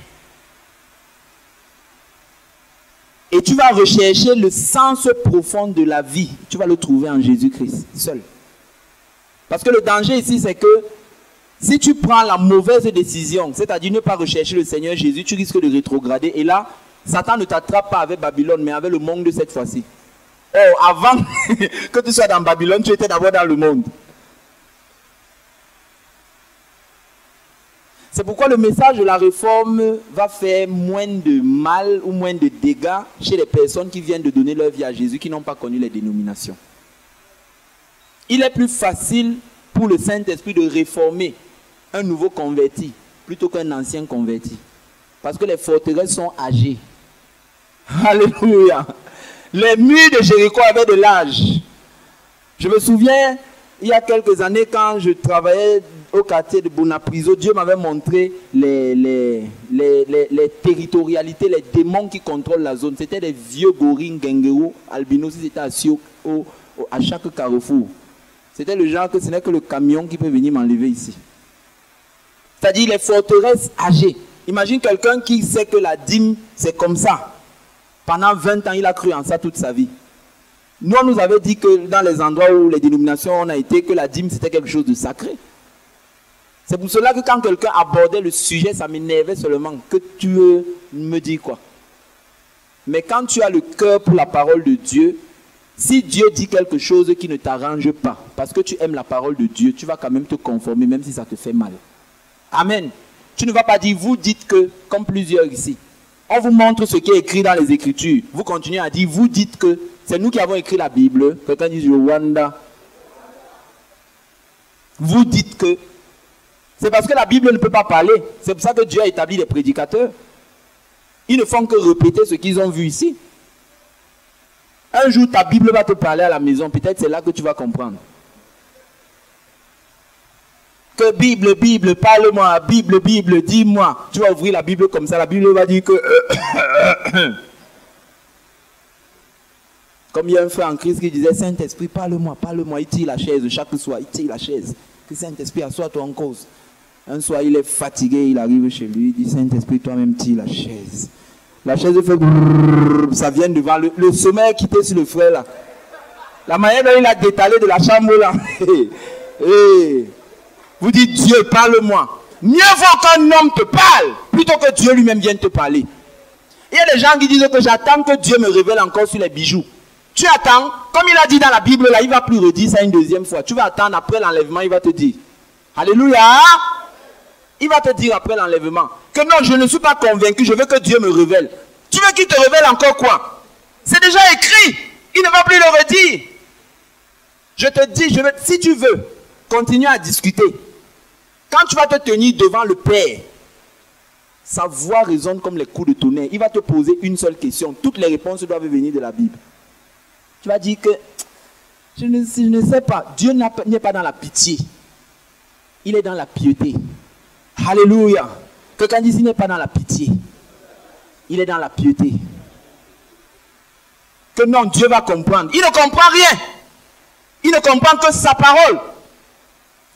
Et tu vas rechercher le sens profond de la vie. Tu vas le trouver en Jésus-Christ, seul. Parce que le danger ici, c'est que si tu prends la mauvaise décision, c'est-à-dire ne pas rechercher le Seigneur Jésus, tu risques de rétrograder. Et là, Satan ne t'attrape pas avec Babylone, mais avec le monde de cette fois-ci. Oh, avant que tu sois dans Babylone, tu étais d'abord dans le monde. C'est pourquoi le message de la réforme va faire moins de mal ou moins de dégâts chez les personnes qui viennent de donner leur vie à Jésus, qui n'ont pas connu les dénominations. Il est plus facile pour le Saint-Esprit de réformer un nouveau converti plutôt qu'un ancien converti. Parce que les forteresses sont âgées. Alléluia. Les murs de Jéricho avaient de l'âge. Je me souviens, il y a quelques années, quand je travaillais au quartier de Bonapriso, Dieu m'avait montré les territorialités, les démons qui contrôlent la zone. C'était des vieux gorilles, Gengueru, albinos, ils étaient assis à chaque carrefour. C'était le genre que ce n'est que le camion qui peut venir m'enlever ici. C'est-à-dire les forteresses âgées. Imagine quelqu'un qui sait que la dîme, c'est comme ça. Pendant 20 ans, il a cru en ça toute sa vie. Nous, on nous avait dit que dans les endroits où les dénominations on a été, que la dîme, c'était quelque chose de sacré. C'est pour cela que quand quelqu'un abordait le sujet, ça m'énervait seulement. Que tu me dis quoi? Mais quand tu as le cœur pour la parole de Dieu, si Dieu dit quelque chose qui ne t'arrange pas, parce que tu aimes la parole de Dieu, tu vas quand même te conformer, même si ça te fait mal. Amen. Tu ne vas pas dire, vous dites que, comme plusieurs ici, on vous montre ce qui est écrit dans les Écritures. Vous continuez à dire, vous dites que, c'est nous qui avons écrit la Bible. Quelqu'un dit, Rwanda. Vous dites que, c'est parce que la Bible ne peut pas parler. C'est pour ça que Dieu a établi des prédicateurs. Ils ne font que répéter ce qu'ils ont vu ici. Un jour, ta Bible va te parler à la maison. Peut-être c'est là que tu vas comprendre. Que Bible, Bible, parle-moi. Bible, Bible, dis-moi. Tu vas ouvrir la Bible comme ça. La Bible va dire que... Comme il y a un frère en Christ qui disait, Saint-Esprit, parle-moi, parle-moi. Il tire la chaise chaque soir. Il tire la chaise. Que Saint-Esprit, assois-toi en cause. Un soir, il est fatigué, il arrive chez lui, il dit, Saint-Esprit, toi-même, tire la chaise. La chaise fait brrr, ça vient devant. Le sommeil quitté sur le frère là. La manière dont il a détalé de la chambre là. Vous dites Dieu, parle-moi. Mieux vaut qu'un homme te parle plutôt que Dieu lui-même vienne te parler. Il y a des gens qui disent que j'attends que Dieu me révèle encore sur les bijoux. Tu attends, comme il a dit dans la Bible là, il ne va plus redire ça une deuxième fois. Tu vas attendre après l'enlèvement, il va te dire. Alléluia. Il va te dire après l'enlèvement que non, je ne suis pas convaincu, je veux que Dieu me révèle. Tu veux qu'il te révèle encore quoi? C'est déjà écrit. Il ne va plus le redire. Je te dis, si tu veux, continue à discuter. Quand tu vas te tenir devant le Père, sa voix résonne comme les coups de tonnerre. Il va te poser une seule question. Toutes les réponses doivent venir de la Bible. Tu vas dire que, je ne sais pas, Dieu n'est pas dans la pitié. Il est dans la piété. Alléluia. Quelqu'un dit, il n'est pas dans la pitié. Il est dans la piété. Que non, Dieu va comprendre. Il ne comprend rien. Il ne comprend que sa parole.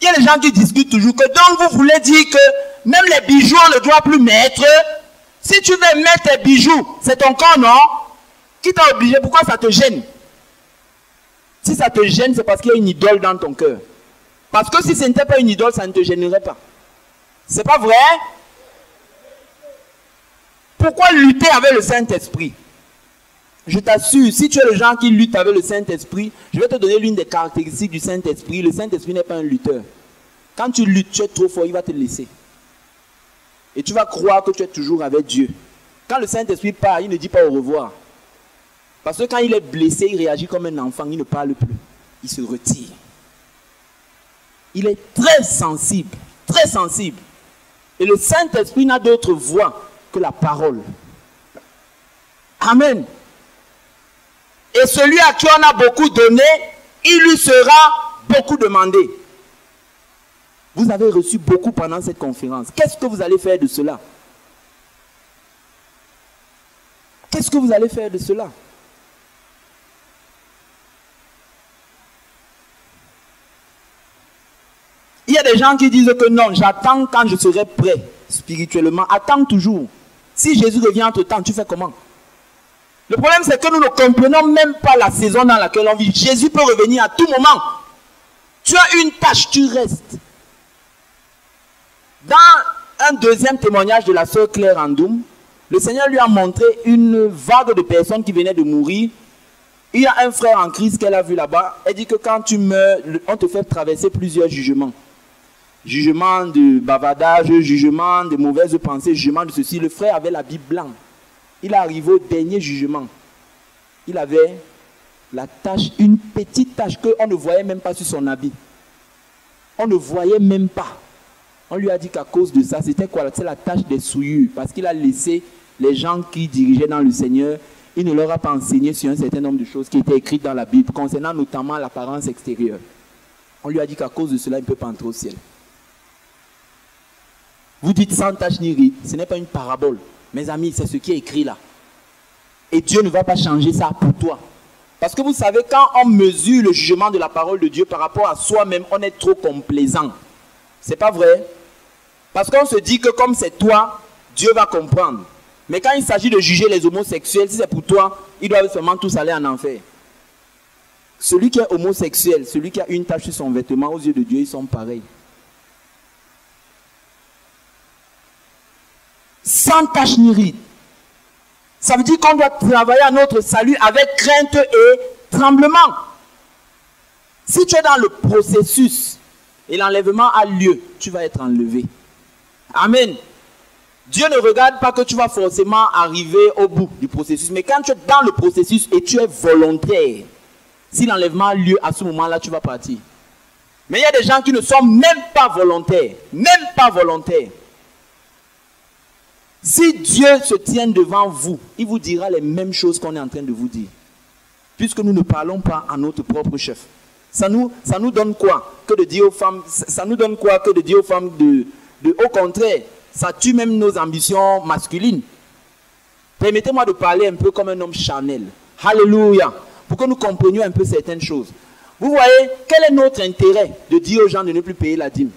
Il y a des gens qui discutent toujours que donc vous voulez dire que même les bijoux on ne doit plus mettre. Si tu veux mettre tes bijoux, c'est ton corps, non? Qui t'a obligé? Pourquoi ça te gêne? Si ça te gêne, c'est parce qu'il y a une idole dans ton cœur. Parce que si ce n'était pas une idole, ça ne te gênerait pas. C'est pas vrai? Pourquoi lutter avec le Saint-Esprit? Je t'assure, si tu es le genre qui lutte avec le Saint-Esprit, je vais te donner l'une des caractéristiques du Saint-Esprit. Le Saint-Esprit n'est pas un lutteur. Quand tu luttes, tu es trop fort, il va te laisser. Et tu vas croire que tu es toujours avec Dieu. Quand le Saint-Esprit part, il ne dit pas au revoir. Parce que quand il est blessé, il réagit comme un enfant, il ne parle plus. Il se retire. Il est très sensible, très sensible. Et le Saint-Esprit n'a d'autre voix que la parole. Amen. Et celui à qui on a beaucoup donné, il lui sera beaucoup demandé. Vous avez reçu beaucoup pendant cette conférence. Qu'est-ce que vous allez faire de cela? Qu'est-ce que vous allez faire de cela? Il y a des gens qui disent que non, j'attends quand je serai prêt spirituellement. Attends toujours. Si Jésus revient entre temps, tu fais comment? Le problème, c'est que nous ne comprenons même pas la saison dans laquelle on vit. Jésus peut revenir à tout moment. Tu as une tâche, tu restes. Dans un deuxième témoignage de la sœur Claire Andoum, le Seigneur lui a montré une vague de personnes qui venaient de mourir. Il y a un frère en Christ qu'elle a vu là-bas. Elle dit que quand tu meurs, on te fait traverser plusieurs jugements. Jugement de bavardage, jugement de mauvaises pensées, jugement de ceci. Le frère avait la Bible blanche. Il est arrivé au dernier jugement. Il avait la tache, une petite tache qu'on ne voyait même pas sur son habit. On ne voyait même pas. On lui a dit qu'à cause de ça, c'était quoi? C'est la tache des souillures. Parce qu'il a laissé les gens qui dirigeaient dans le Seigneur, il ne leur a pas enseigné sur un certain nombre de choses qui étaient écrites dans la Bible, concernant notamment l'apparence extérieure. On lui a dit qu'à cause de cela, il ne peut pas entrer au ciel. Vous dites sans tache ni ride, ce n'est pas une parabole. Mes amis, c'est ce qui est écrit là. Et Dieu ne va pas changer ça pour toi. Parce que vous savez, quand on mesure le jugement de la parole de Dieu par rapport à soi-même, on est trop complaisant. C'est pas vrai? Parce qu'on se dit que comme c'est toi, Dieu va comprendre. Mais quand il s'agit de juger les homosexuels, si c'est pour toi, ils doivent seulement tous aller en enfer. Celui qui est homosexuel, celui qui a une tache sur son vêtement, aux yeux de Dieu, ils sont pareils. Sans tache ni ride. Ça veut dire qu'on doit travailler à notre salut avec crainte et tremblement. Si tu es dans le processus et l'enlèvement a lieu, tu vas être enlevé. Amen. Dieu ne regarde pas que tu vas forcément arriver au bout du processus. Mais quand tu es dans le processus et tu es volontaire, si l'enlèvement a lieu, à ce moment-là, tu vas partir. Mais il y a des gens qui ne sont même pas volontaires. Même pas volontaires. Si Dieu se tient devant vous, il vous dira les mêmes choses qu'on est en train de vous dire. Puisque nous ne parlons pas à notre propre chef. Ça nous donne quoi que de dire aux femmes, ça nous donne quoi que de dire aux femmes au contraire, ça tue même nos ambitions masculines. Permettez-moi de parler un peu comme un homme charnel. Alléluia. Pour que nous comprenions un peu certaines choses. Vous voyez, quel est notre intérêt de dire aux gens de ne plus payer la dîme?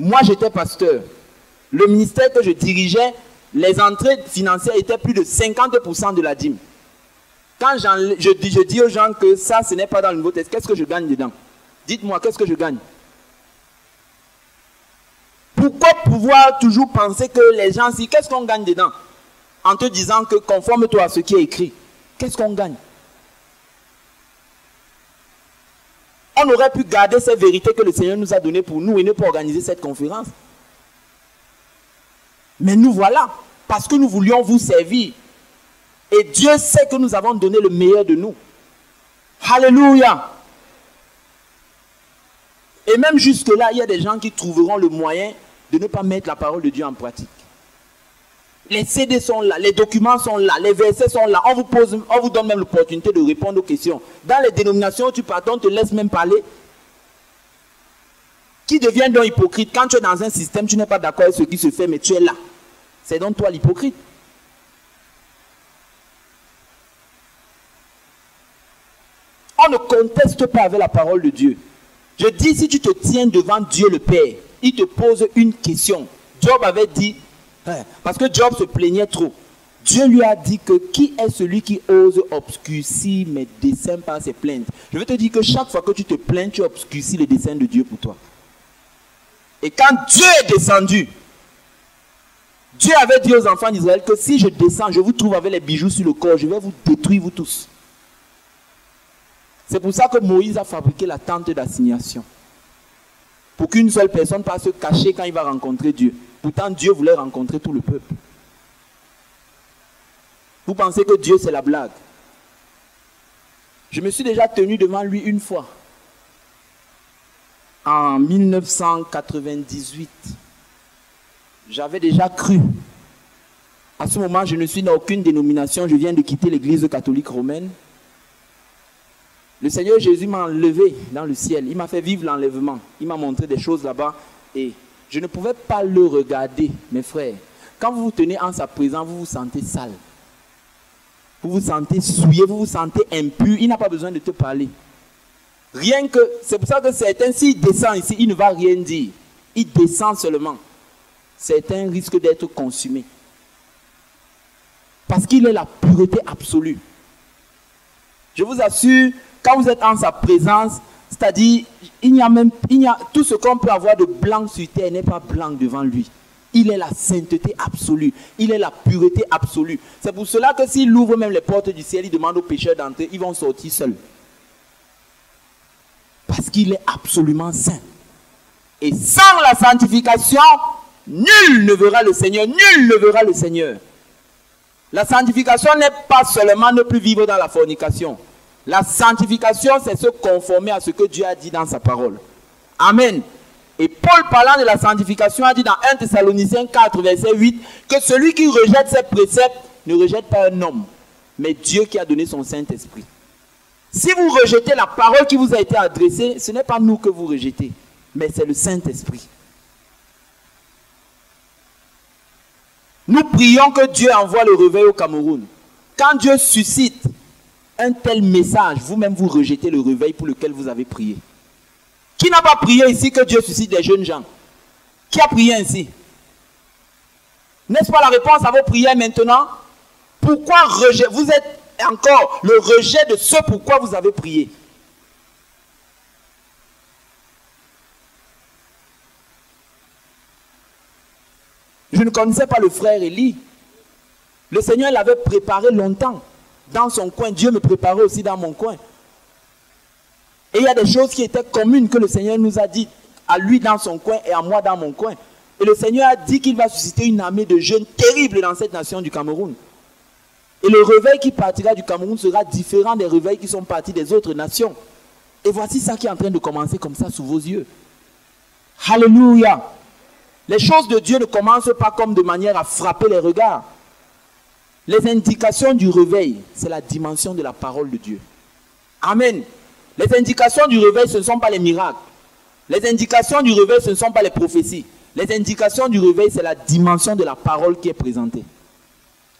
Moi, j'étais pasteur. Le ministère que je dirigeais, les entrées financières étaient plus de 50% de la dîme. Quand je dis aux gens que ça, ce n'est pas dans le Nouveau Testament, qu'est-ce que je gagne dedans? Dites-moi, qu'est-ce que je gagne? Pourquoi pouvoir toujours penser que les gens, si, qu'est-ce qu'on gagne dedans? En te disant que conforme-toi à ce qui est écrit. Qu'est-ce qu'on gagne? On aurait pu garder ces vérités que le Seigneur nous a données pour nous et ne pas organiser cette conférence. Mais nous voilà, parce que nous voulions vous servir. Et Dieu sait que nous avons donné le meilleur de nous. Alléluia. Et même jusque-là, il y a des gens qui trouveront le moyen de ne pas mettre la parole de Dieu en pratique. Les CD sont là, les documents sont là, les versets sont là. On vous donne même l'opportunité de répondre aux questions. Dans les dénominations où tu pars, on ne te laisse même parler. Qui devient donc hypocrite? Quand tu es dans un système, tu n'es pas d'accord avec ce qui se fait, mais tu es là. C'est donc toi l'hypocrite. On ne conteste pas avec la parole de Dieu. Je dis, si tu te tiens devant Dieu le Père, il te pose une question. Job avait dit, parce que Job se plaignait trop. Dieu lui a dit que qui est celui qui ose obscurcir mes desseins par ses plaintes? Je veux te dire que chaque fois que tu te plains, tu obscurcis les desseins de Dieu pour toi. Et quand Dieu est descendu, Dieu avait dit aux enfants d'Israël que si je descends, je vous trouve avec les bijoux sur le corps, je vais vous détruire vous tous. C'est pour ça que Moïse a fabriqué la tente d'assignation. Pour qu'une seule personne puisse se cacher quand il va rencontrer Dieu. Pourtant, Dieu voulait rencontrer tout le peuple. Vous pensez que Dieu, c'est la blague? Je me suis déjà tenu devant lui une fois. En 1998. J'avais déjà cru. À ce moment, je ne suis dans aucune dénomination. Je viens de quitter l'église catholique romaine. Le Seigneur Jésus m'a enlevé dans le ciel. Il m'a fait vivre l'enlèvement. Il m'a montré des choses là-bas. Et je ne pouvais pas le regarder, mes frères. Quand vous vous tenez en sa présence, vous vous sentez sale. Vous vous sentez souillé, vous vous sentez impur. Il n'a pas besoin de te parler. Rien que, c'est pour ça que certains, s'il descend ici, il ne va rien dire. Il descend seulement. Certains risquent d'être consumés. Parce qu'il est la pureté absolue. Je vous assure, quand vous êtes en sa présence, c'est-à-dire, tout ce qu'on peut avoir de blanc sur terre n'est pas blanc devant lui. Il est la sainteté absolue. Il est la pureté absolue. C'est pour cela que s'il ouvre même les portes du ciel, il demande aux pécheurs d'entrer, ils vont sortir seuls. Parce qu'il est absolument saint. Et sans la sanctification, nul ne verra le Seigneur. Nul ne verra le Seigneur. La sanctification n'est pas seulement ne plus vivre dans la fornication. La sanctification, c'est se conformer à ce que Dieu a dit dans sa parole. Amen. Et Paul, parlant de la sanctification, a dit dans 1 Thessaloniciens 4, verset 8, que celui qui rejette ses préceptes ne rejette pas un homme, mais Dieu qui a donné son Saint-Esprit. Si vous rejetez la parole qui vous a été adressée, ce n'est pas nous que vous rejetez, mais c'est le Saint-Esprit. Nous prions que Dieu envoie le réveil au Cameroun. Quand Dieu suscite un tel message, vous-même vous rejetez le réveil pour lequel vous avez prié. Qui n'a pas prié ici que Dieu suscite des jeunes gens? Qui a prié ainsi? N'est-ce pas la réponse à vos prières maintenant? Pourquoi rejet? Vous êtes encore le rejet de ce pourquoi vous avez prié. Je ne connaissais pas le frère Élie. Le Seigneur l'avait préparé longtemps dans son coin. Dieu me préparait aussi dans mon coin. Et il y a des choses qui étaient communes que le Seigneur nous a dit à lui dans son coin et à moi dans mon coin. Et le Seigneur a dit qu'il va susciter une armée de jeunes terribles dans cette nation du Cameroun. Et le réveil qui partira du Cameroun sera différent des réveils qui sont partis des autres nations. Et voici ça qui est en train de commencer comme ça sous vos yeux. Alléluia. Les choses de Dieu ne commencent pas comme de manière à frapper les regards. Les indications du réveil, c'est la dimension de la parole de Dieu. Amen. Les indications du réveil, ce ne sont pas les miracles. Les indications du réveil, ce ne sont pas les prophéties. Les indications du réveil, c'est la dimension de la parole qui est présentée.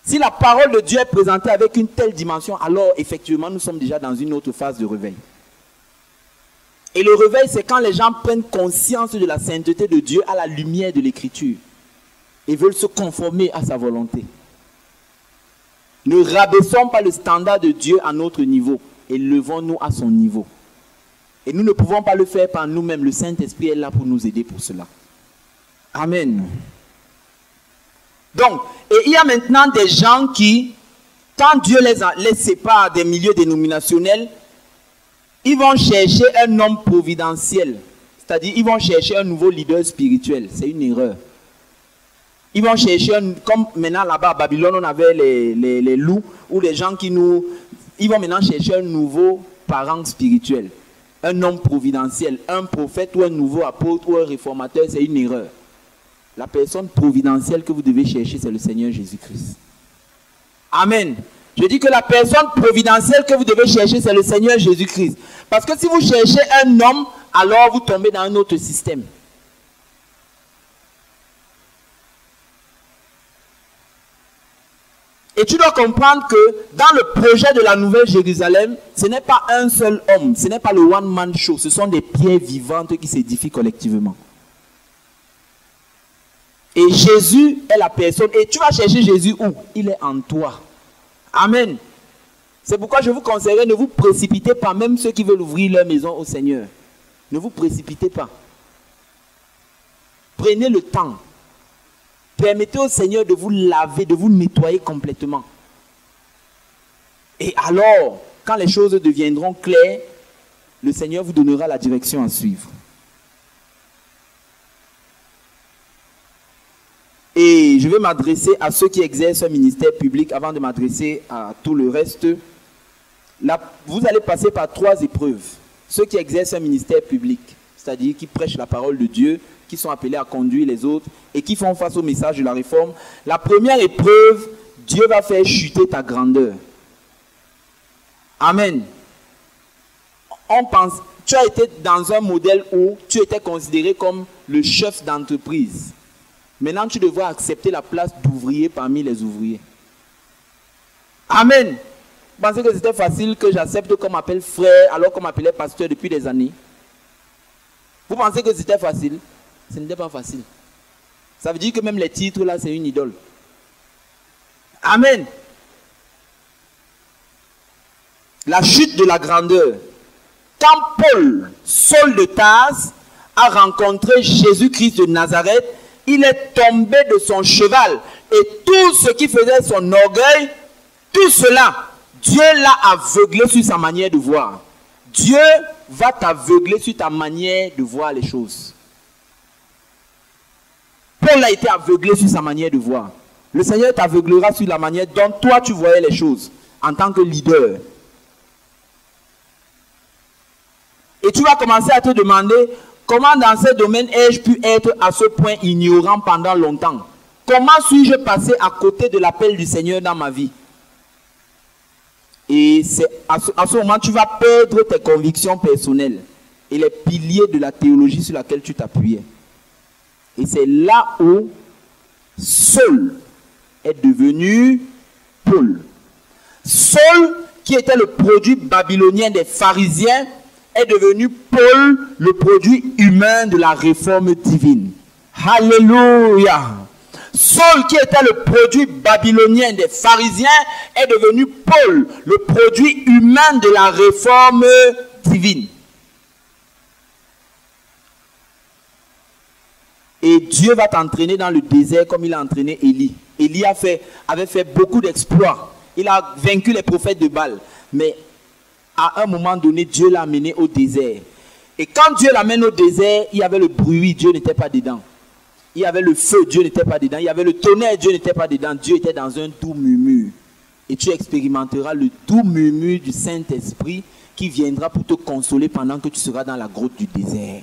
Si la parole de Dieu est présentée avec une telle dimension, alors effectivement, nous sommes déjà dans une autre phase de réveil. Et le réveil, c'est quand les gens prennent conscience de la sainteté de Dieu à la lumière de l'Écriture. et veulent se conformer à sa volonté. Ne rabaissons pas le standard de Dieu à notre niveau et levons-nous à son niveau. Et nous ne pouvons pas le faire par nous-mêmes. Le Saint-Esprit est là pour nous aider pour cela. Amen. Donc, et il y a maintenant des gens qui, quand Dieu les sépare des milieux dénominationnels, ils vont chercher un homme providentiel. C'est-à-dire, ils vont chercher un nouveau leader spirituel. C'est une erreur. Ils vont chercher, comme maintenant là-bas à Babylone, on avait les loups, ou les gens qui nous... Ils vont maintenant chercher un nouveau parent spirituel. Un homme providentiel, un prophète ou un nouveau apôtre ou un réformateur, c'est une erreur. La personne providentielle que vous devez chercher, c'est le Seigneur Jésus-Christ. Amen. Je dis que la personne providentielle que vous devez chercher, c'est le Seigneur Jésus-Christ. Parce que si vous cherchez un homme, alors vous tombez dans un autre système. Et tu dois comprendre que dans le projet de la Nouvelle Jérusalem, ce n'est pas un seul homme, ce n'est pas le one-man show, ce sont des pierres vivantes qui s'édifient collectivement. Et Jésus est la personne. Et tu vas chercher Jésus où? Il est en toi. Amen. C'est pourquoi je vous conseillerais, ne vous précipitez pas, même ceux qui veulent ouvrir leur maison au Seigneur. Ne vous précipitez pas. Prenez le temps. Permettez au Seigneur de vous laver, de vous nettoyer complètement. Et alors, quand les choses deviendront claires, le Seigneur vous donnera la direction à suivre. Et je vais m'adresser à ceux qui exercent un ministère public avant de m'adresser à tout le reste. Là, vous allez passer par 3 épreuves. Ceux qui exercent un ministère public, c'est-à-dire qui prêchent la parole de Dieu, qui sont appelés à conduire les autres et qui font face au message de la réforme. La première épreuve, Dieu va faire chuter ta grandeur. Amen. On pense, tu as été dans un modèle où tu étais considéré comme le chef d'entreprise. Maintenant, tu devrais accepter la place d'ouvrier parmi les ouvriers. Amen. Vous pensez que c'était facile que j'accepte qu'on m'appelle frère alors qu'on m'appelait pasteur depuis des années? Vous pensez que c'était facile? Ce n'était pas facile. Ça veut dire que même les titres là, c'est une idole. Amen. La chute de la grandeur. Quand Paul, Saul de Tarse, a rencontré Jésus-Christ de Nazareth, il est tombé de son cheval. Et tout ce qui faisait son orgueil, tout cela, Dieu l'a aveuglé sur sa manière de voir. Dieu va t'aveugler sur ta manière de voir les choses. Paul a été aveuglé sur sa manière de voir. Le Seigneur t'aveuglera sur la manière dont toi tu voyais les choses en tant que leader. Et tu vas commencer à te demander comment dans ce domaine ai-je pu être à ce point ignorant pendant longtemps? Comment suis-je passé à côté de l'appel du Seigneur dans ma vie? Et c'est à ce moment tu vas perdre tes convictions personnelles et les piliers de la théologie sur laquelle tu t'appuyais. Et c'est là où Saul est devenu Paul. Saul, qui était le produit babylonien des pharisiens, est devenu Paul, le produit humain de la réforme divine. Alléluia. Saul, qui était le produit babylonien des pharisiens, est devenu Paul, le produit humain de la réforme divine. Et Dieu va t'entraîner dans le désert comme il a entraîné Élie. Élie avait fait beaucoup d'exploits. Il a vaincu les prophètes de Baal. Mais à un moment donné, Dieu l'a amené au désert. Et quand Dieu l'amène au désert, il y avait le bruit, Dieu n'était pas dedans. Il y avait le feu, Dieu n'était pas dedans. Il y avait le tonnerre, Dieu n'était pas dedans. Dieu était dans un doux murmure. Et tu expérimenteras le doux murmure du Saint-Esprit qui viendra pour te consoler pendant que tu seras dans la grotte du désert.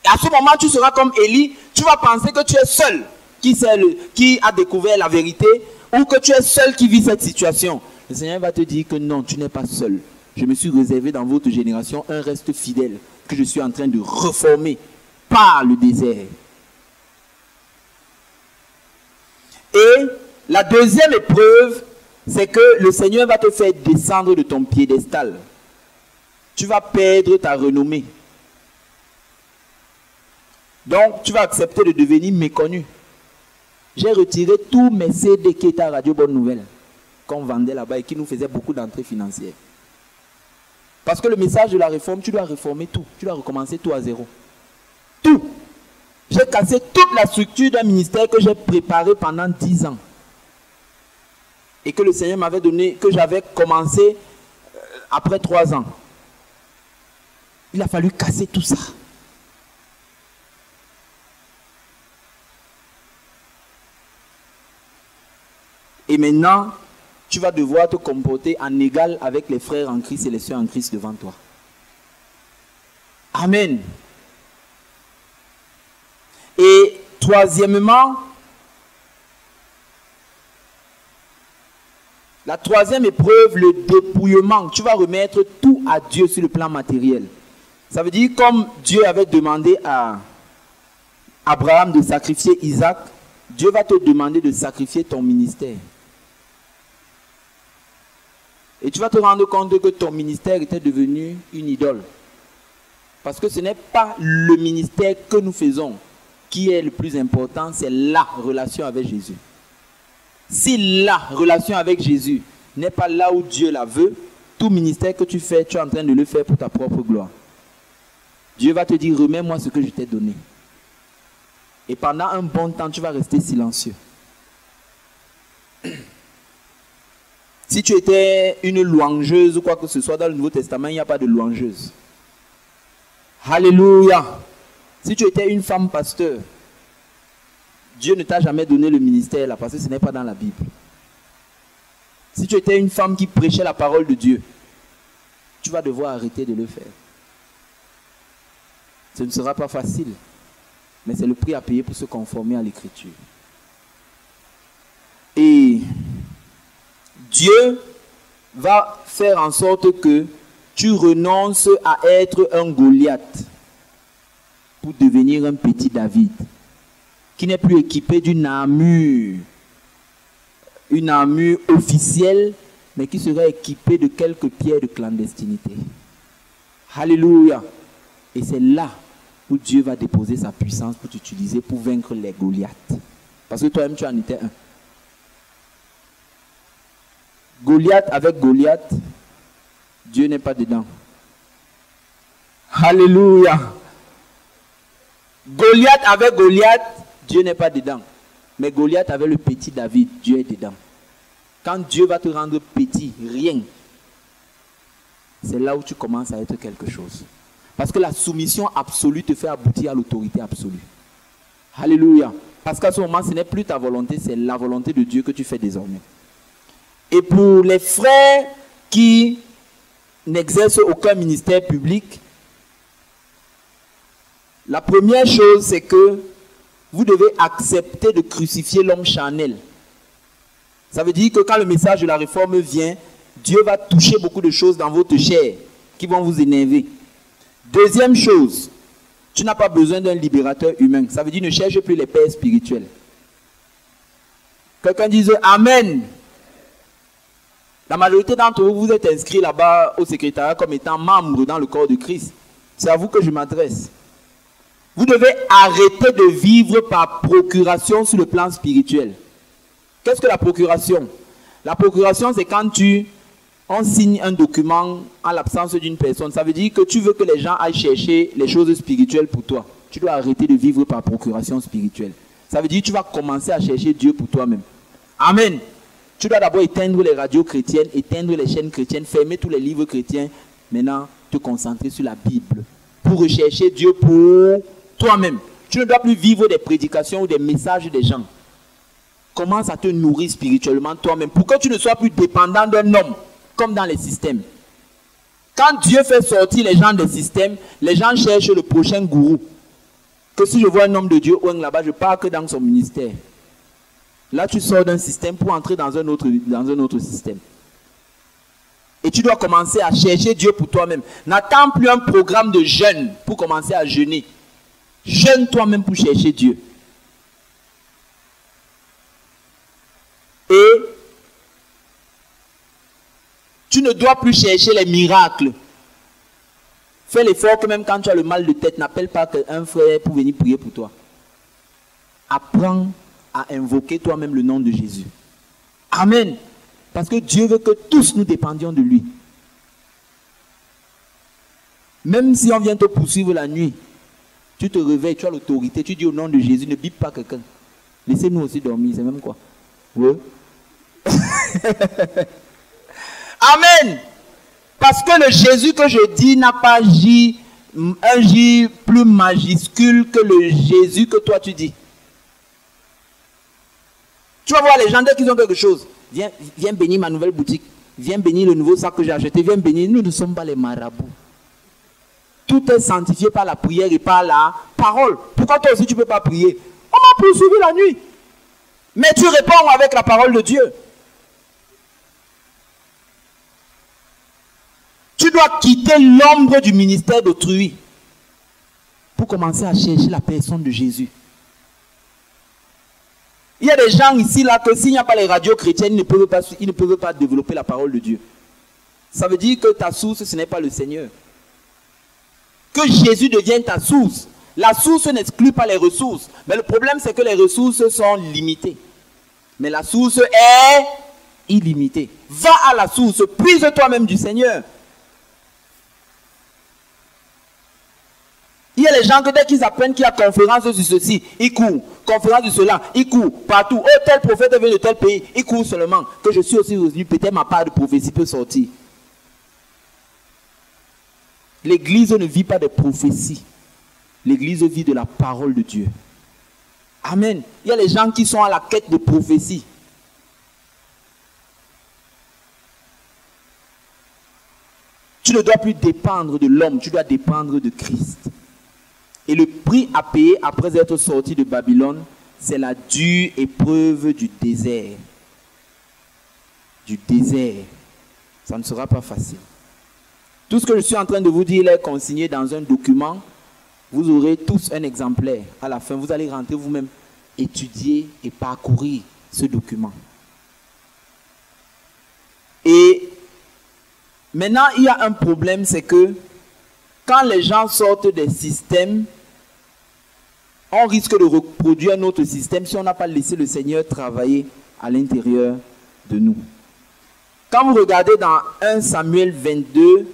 Et à ce moment, tu seras comme Élie. Tu vas penser que tu es seul qui a découvert la vérité ou que tu es seul qui vit cette situation. Le Seigneur va te dire que non, tu n'es pas seul. Je me suis réservé dans votre génération un reste fidèle que je suis en train de reformer par le désert. Et la deuxième épreuve, c'est que le Seigneur va te faire descendre de ton piédestal. Tu vas perdre ta renommée. Donc, tu vas accepter de devenir méconnu. J'ai retiré tous mes CD qui étaient à Radio Bonne Nouvelle, qu'on vendait là-bas et qui nous faisait beaucoup d'entrées financières. Parce que le message de la réforme, tu dois réformer tout. Tu dois recommencer tout à zéro. Tout. J'ai cassé toute la structure d'un ministère que j'ai préparé pendant 10 ans. Et que le Seigneur m'avait donné, que j'avais commencé après 3 ans. Il a fallu casser tout ça. Et maintenant, tu vas devoir te comporter en égal avec les frères en Christ et les sœurs en Christ devant toi. Amen. Et troisièmement, la troisième épreuve, le dépouillement. Tu vas remettre tout à Dieu sur le plan matériel. Ça veut dire comme Dieu avait demandé à Abraham de sacrifier Isaac, Dieu va te demander de sacrifier ton ministère. Et tu vas te rendre compte que ton ministère était devenu une idole. Parce que ce n'est pas le ministère que nous faisons qui est le plus important, c'est la relation avec Jésus. Si la relation avec Jésus n'est pas là où Dieu la veut, tout ministère que tu fais, tu es en train de le faire pour ta propre gloire. Dieu va te dire, remets-moi ce que je t'ai donné. Et pendant un bon temps, tu vas rester silencieux. Si tu étais une louangeuse ou quoi que ce soit dans le Nouveau Testament, il n'y a pas de louangeuse. Alléluia. Si tu étais une femme pasteur, Dieu ne t'a jamais donné le ministère là parce que ce n'est pas dans la Bible. Si tu étais une femme qui prêchait la parole de Dieu, tu vas devoir arrêter de le faire. Ce ne sera pas facile, mais c'est le prix à payer pour se conformer à l'Écriture. Et Dieu va faire en sorte que tu renonces à être un Goliath pour devenir un petit David qui n'est plus équipé d'une armure officielle, mais qui serait équipé de quelques pierres de clandestinité. Alléluia. Et c'est là où Dieu va déposer sa puissance pour t'utiliser pour vaincre les Goliaths. Parce que toi-même, tu en étais un. Goliath avec Goliath, Dieu n'est pas dedans. Alléluia. Goliath avec Goliath, Dieu n'est pas dedans. Mais Goliath avec le petit David, Dieu est dedans. Quand Dieu va te rendre petit, rien, c'est là où tu commences à être quelque chose. Parce que la soumission absolue te fait aboutir à l'autorité absolue. Alléluia. Parce qu'à ce moment, ce n'est plus ta volonté, c'est la volonté de Dieu que tu fais désormais. Et pour les frères qui n'exercent aucun ministère public, la première chose, c'est que vous devez accepter de crucifier l'homme charnel. Ça veut dire que quand le message de la réforme vient, Dieu va toucher beaucoup de choses dans votre chair qui vont vous énerver. Deuxième chose, tu n'as pas besoin d'un libérateur humain. Ça veut dire ne cherche plus les pères spirituels. Quelqu'un dise Amen. La majorité d'entre vous, vous êtes inscrits là-bas au secrétariat comme étant membre dans le corps de Christ. C'est à vous que je m'adresse. Vous devez arrêter de vivre par procuration sur le plan spirituel. Qu'est-ce que la procuration? La procuration, c'est quand on signe un document en l'absence d'une personne. Ça veut dire que tu veux que les gens aillent chercher les choses spirituelles pour toi. Tu dois arrêter de vivre par procuration spirituelle. Ça veut dire que tu vas commencer à chercher Dieu pour toi-même. Amen. Tu dois d'abord éteindre les radios chrétiennes, éteindre les chaînes chrétiennes, fermer tous les livres chrétiens. Maintenant, te concentrer sur la Bible pour rechercher Dieu pour toi-même. Tu ne dois plus vivre des prédications ou des messages des gens. Commence à te nourrir spirituellement toi-même pour que tu ne sois plus dépendant d'un homme comme dans les systèmes. Quand Dieu fait sortir les gens des systèmes, les gens cherchent le prochain gourou. Que si je vois un homme de Dieu là-bas, je pars que dans son ministère. Là, tu sors d'un système pour entrer dans un autre système. Et tu dois commencer à chercher Dieu pour toi-même. N'attends plus un programme de jeûne pour commencer à jeûner. Jeûne toi-même pour chercher Dieu. Et tu ne dois plus chercher les miracles. Fais l'effort que même quand tu as le mal de tête, n'appelle pas un frère pour venir prier pour toi. Apprends à invoquer toi-même le nom de Jésus. Amen. Parce que Dieu veut que tous nous dépendions de lui. Même si on vient te poursuivre la nuit, tu te réveilles, tu as l'autorité, tu dis au nom de Jésus, ne bip pas quelqu'un. Laissez-nous aussi dormir, c'est même quoi. Oui. Amen. Parce que le Jésus que je dis n'a pas un J plus majuscule que le Jésus que toi tu dis. Tu vas voir les gens dès qu'ils ont quelque chose. Viens bénir ma nouvelle boutique. Viens bénir le nouveau sac que j'ai acheté. Viens bénir. Nous ne sommes pas les marabouts. Tout est sanctifié par la prière et par la parole. Pourquoi toi aussi tu ne peux pas prier? On m'a poursuivi la nuit. Mais tu réponds avec la parole de Dieu. Tu dois quitter l'ombre du ministère d'autrui pour commencer à chercher la personne de Jésus. Il y a des gens ici là que s'il n'y a pas les radios chrétiennes, ils ne peuvent pas développer la parole de Dieu. Ça veut dire que ta source, ce n'est pas le Seigneur. Que Jésus devienne ta source. La source n'exclut pas les ressources. Mais le problème, c'est que les ressources sont limitées. Mais la source est illimitée. Va à la source, puise toi-même du Seigneur. Il y a les gens que dès qu'ils apprennent qu'il y a conférence sur ceci, ils courent. Conférence de cela, ils courent partout. Oh, tel prophète vient de tel pays, ils courent seulement. Que je suis aussi revenu, peut-être ma part de prophétie peut sortir. L'église ne vit pas de prophéties. L'église vit de la parole de Dieu. Amen. Il y a les gens qui sont à la quête de prophéties. Tu ne dois plus dépendre de l'homme, tu dois dépendre de Christ. Et le prix à payer après être sorti de Babylone, c'est la dure épreuve du désert. Du désert. Ça ne sera pas facile. Tout ce que je suis en train de vous dire est consigné dans un document. Vous aurez tous un exemplaire. À la fin, vous allez rentrer vous-même, étudier et parcourir ce document. Et maintenant, il y a un problème, c'est que quand les gens sortent des systèmes, on risque de reproduire un autre système si on n'a pas laissé le Seigneur travailler à l'intérieur de nous. Quand vous regardez dans 1 Samuel 22,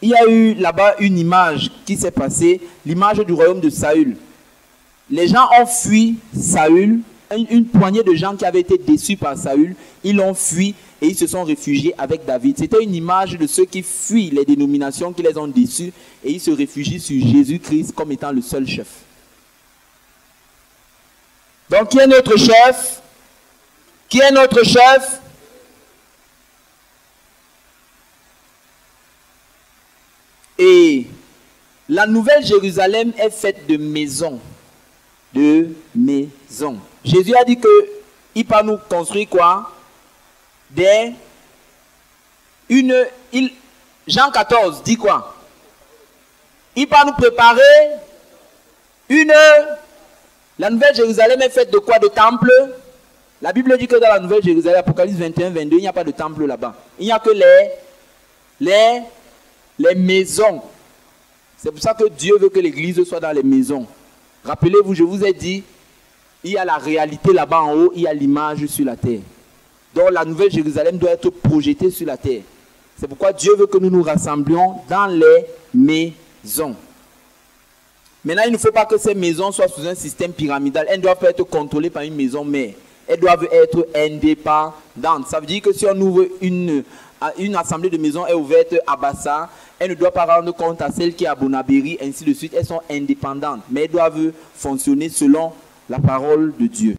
il y a eu là-bas une image qui s'est passée, l'image du royaume de Saül. Les gens ont fui Saül, une poignée de gens qui avaient été déçus par Saül, ils l'ont fui et ils se sont réfugiés avec David. C'était une image de ceux qui fuient les dénominations qui les ont déçus et ils se réfugient sur Jésus-Christ comme étant le seul chef. Donc, qui est notre chef? Qui est notre chef? Et la nouvelle Jérusalem est faite de maisons. De maisons. Jésus a dit qu'il va nous construire quoi? Jean 14 dit quoi? Il va nous préparer la nouvelle Jérusalem est faite de quoi? De temples. La Bible dit que dans la nouvelle Jérusalem, Apocalypse 21, 22, il n'y a pas de temple là-bas. Il n'y a que les maisons. C'est pour ça que Dieu veut que l'église soit dans les maisons. Rappelez-vous, je vous ai dit, il y a la réalité là-bas en haut, il y a l'image sur la terre. Donc la nouvelle Jérusalem doit être projetée sur la terre. C'est pourquoi Dieu veut que nous nous rassemblions dans les maisons. Maintenant, il ne faut pas que ces maisons soient sous un système pyramidal. Elles doivent être contrôlées par une maison mère. Elles doivent être indépendantes. Ça veut dire que si on ouvre une assemblée de maisons est ouverte à Bassa, elle ne doit pas rendre compte à celle qui est à Bonabéry, ainsi de suite. Elles sont indépendantes, mais elles doivent fonctionner selon la parole de Dieu.